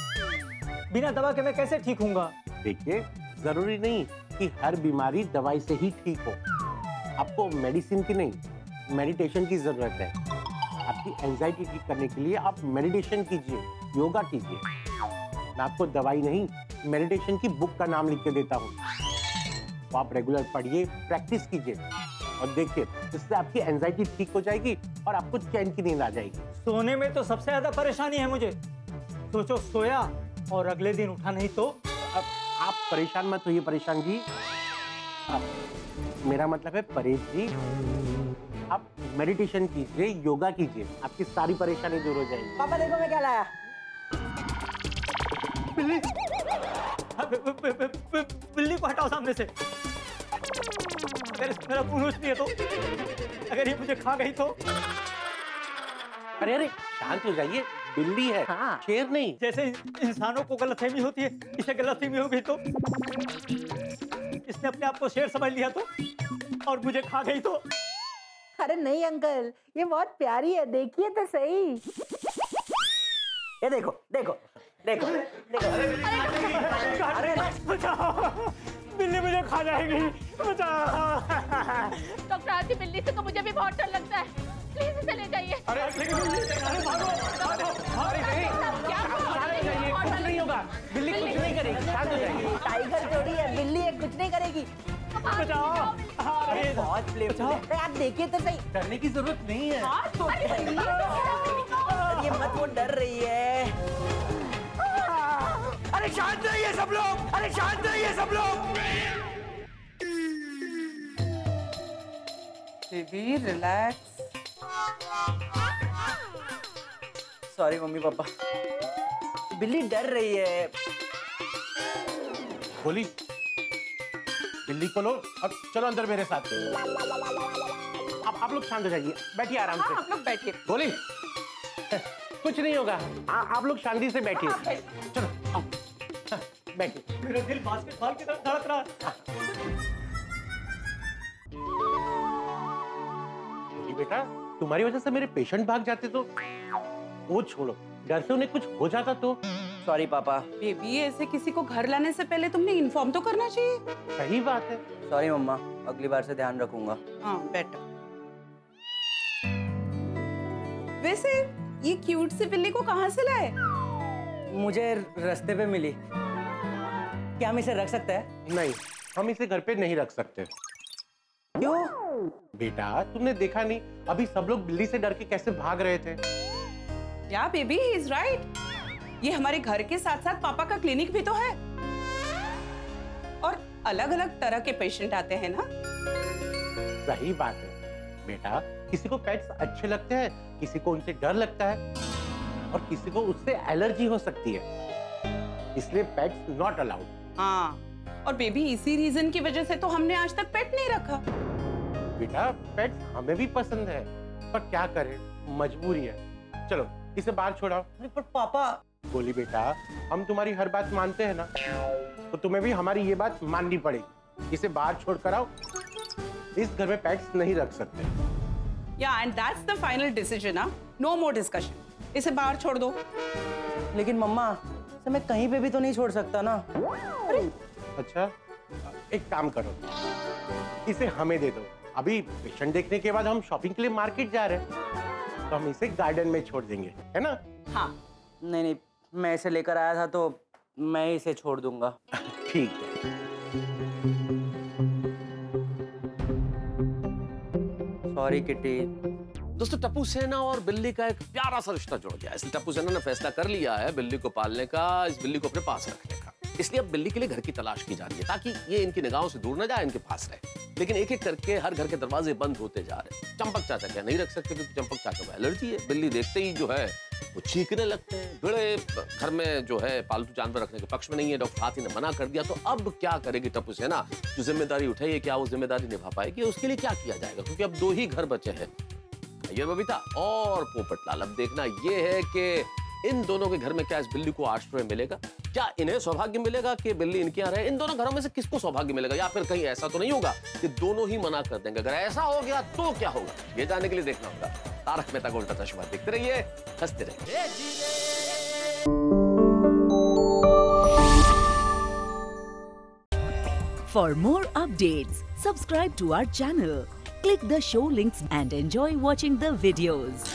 बिना दवा के मैं कैसे ठीक होऊंगा? देखिए, जरूरी नहीं कि हर बीमारी दवाई से ही ठीक हो। आपको मेडिसिन की नहीं, मेडिटेशन की जरूरत है। आपकी एंजाइटी ठीक करने के लिए आप मेडिटेशन कीजिए, योगा कीजिए। मैं आपको दवाई नहीं, मेडिटेशन की बुक का नाम लिख के देता हूँ। तो आप रेगुलर पढ़िए, प्रैक्टिस कीजिए और देखिए, इससे आपकी एंजाइटी ठीक हो जाएगी और आपको चैन की नींद आ जाएगी। सोने में तो सबसे ज्यादा परेशानी है मुझे। सोचो, सोया और अगले दिन उठा नहीं तो। अब आप परेशान मत होइए परेशान जी। मेरा मतलब है परेश जी, आप मेडिटेशन कीजिए, योगा कीजिए, आपकी सारी परेशानी दूर हो जाएगी। पापा देखो मैं क्या लाया। बिल्ली, बिल्ली को हटाओ सामने से। अगर मेरा पुरुष नहीं है तो, अगर ये मुझे खा गई तो। अरे अरे शांत हो जाइए, बिल्ली है, हाँ। शेर नहीं। जैसे इंसानों को गलतफहमी होती है, इसे गलतफहमी हो गई तो। इसने अपने आप को शेर समझ लिया तो, और मुझे खा गई तो। अरे नहीं अंकल, ये बहुत प्यारी है, देखिए तो सही। ये देखो देखो देखो देखो। अरे बचाओ, बिल्ली मुझे खा जाएगी, बचाओ। डॉक्टर हाथी, बिल्ली से तो मुझे भी बहुत डर लगता है, प्लीज इसे ले जाइए। अरे लेकिन कुछ नहीं होगा, बिल्ली कुछ नहीं करेगी, शांत हो जाइए। टाइगर जोड़ी है, बिल्ली है, कुछ नहीं करेगी। बचाओ। अरे बहुत प्लेफुल है, आप देखिए तो सही। डरने की जरूरत नहीं है। ये मत, वो डर रही है। अरे शांत रहिए सब लोग, अरे शांत रहिए सब लोग। Baby relax. Sorry mummy papa, बिल्ली डर रही है। बोली, बिल्ली को लो और चलो अंदर मेरे साथ। आप लोग शांत हो जाइए, बैठिए आराम से। आप लोग बैठिए। बोली, कुछ नहीं होगा, आप लोग शांति से बैठिए। चलो आओ, बैठिए। मेरा दिल बास्केटबॉल की तरफ धड़क रहा है। बेटा, तुम्हारी वजह से मेरे पेशेंट भाग जाते तो। वो छोड़ो, डर से उन्हें कुछ हो जाता तो। सॉरी पापा। बेबी, ऐसे किसी को घर लाने से पहले तुमने इन्फॉर्म तो करना चाहिए। सही बात है। सॉरी मम्मा, अगली बार से ध्यान रखूंगा। हाँ, बेटर। वैसे ये क्यूट सी बिल्ली को कहाँ से लाए? मुझे रास्ते पे मिली। क्या हम इसे रख सकते हैं? नहीं, हम इसे घर पे नहीं रख सकते। क्यों? बेटा, तुमने देखा नहीं अभी सब लोग बिल्ली से डर के कैसे भाग रहे थे? या बेबी, ही इज राइट। ये हमारे घर के साथ साथ पापा का क्लिनिक भी तो है, और अलग अलग तरह के पेशेंट आते हैं ना। सही बात है बेटा, किसी को पेट्स अच्छे लगते हैं, किसी को उनसे डर लगता है, और किसी को उससे एलर्जी हो सकती है। इसलिए पेट्स नॉट अलाउड। हाँ, और बेबी, इसी रीजन की वजह से तो हमने आज तक पेट नहीं रखा। बेटा, पेट्स हमें भी पसंद है, पर क्या करें, मजबूरी है। चलो इसे बाहर छोड़ाओ। पर पापा। बोली बेटा, हम तुम्हारी हर बात मानते हैं ना, तो तुम्हें भी हमारी ये बात माननी पड़ेगी। इसे बाहर छोड़ कर आओ, इस घर में पेट्स नहीं रख सकते। Yeah and that's the final decision. No more discussion. इसे बाहर छोड़ दो। लेकिन मम्मा, इसे मैं कहीं पे भी तो नहीं छोड़ सकता ना। अच्छा, एक काम करो, इसे हमें दे दो। अभी पेशेंट देखने के बाद हम शॉपिंग के लिए मार्केट जा रहे हैं, तो हम इसे गार्डन में छोड़ देंगे, है ना? हाँ। नहीं नहीं, मैं इसे लेकर आया था तो मैं इसे छोड़ दूंगा। ठीक है। Sorry kitty. दोस्तों, टप्पू सेना और बिल्ली का एक प्यारा सा रिश्ता जुड़ गया है। इसलिए टप्पू सेना ने फैसला कर लिया है बिल्ली को पालने का, इस बिल्ली को अपने पास रखने का। इसलिए अब बिल्ली के लिए घर की तलाश की जा रही है, ताकि ये इनकी निगाहों से दूर न जाए, इनके पास रहे। लेकिन एक एक करके हर घर के दरवाजे बंद होते जा रहे हैं। चंपक चाचा क्या नहीं रख सकते, क्योंकि चंपक चाचा को एलर्जी है। बिल्ली देखते ही जो है वो चीखने लगते हैं। बड़े घर में जो है पालतू जानवर रखने के पक्ष में नहीं है। डॉक्टर हाथी ने मना कर दिया, तो अब क्या करेगी टप्पू सेना? जो जिम्मेदारी उठाई है, क्या वो जिम्मेदारी निभा पाएगी? उसके लिए क्या किया जाएगा? क्योंकि अब 2 ही घर बचे हैं, ये बबीता और पोपटलाल। अब देखना ये है कि इन दोनों के घर में क्या इस बिल्ली को आश्रय मिलेगा? क्या इन्हें सौभाग्य मिलेगा कि बिल्ली इनके यहाँ रहे? इन दोनों घरों में से किसको सौभाग्य मिलेगा? या फिर कहीं ऐसा तो नहीं होगा कि दोनों ही मना कर देंगे? अगर ऐसा हो गया तो क्या होगा, ये जानने के लिए देखना होगा तारक मेहता का उल्टा चश्मा। देखते रहिए, हंसते रहिए। For more updates, subscribe to our channel, click the show links and enjoy watching the videos.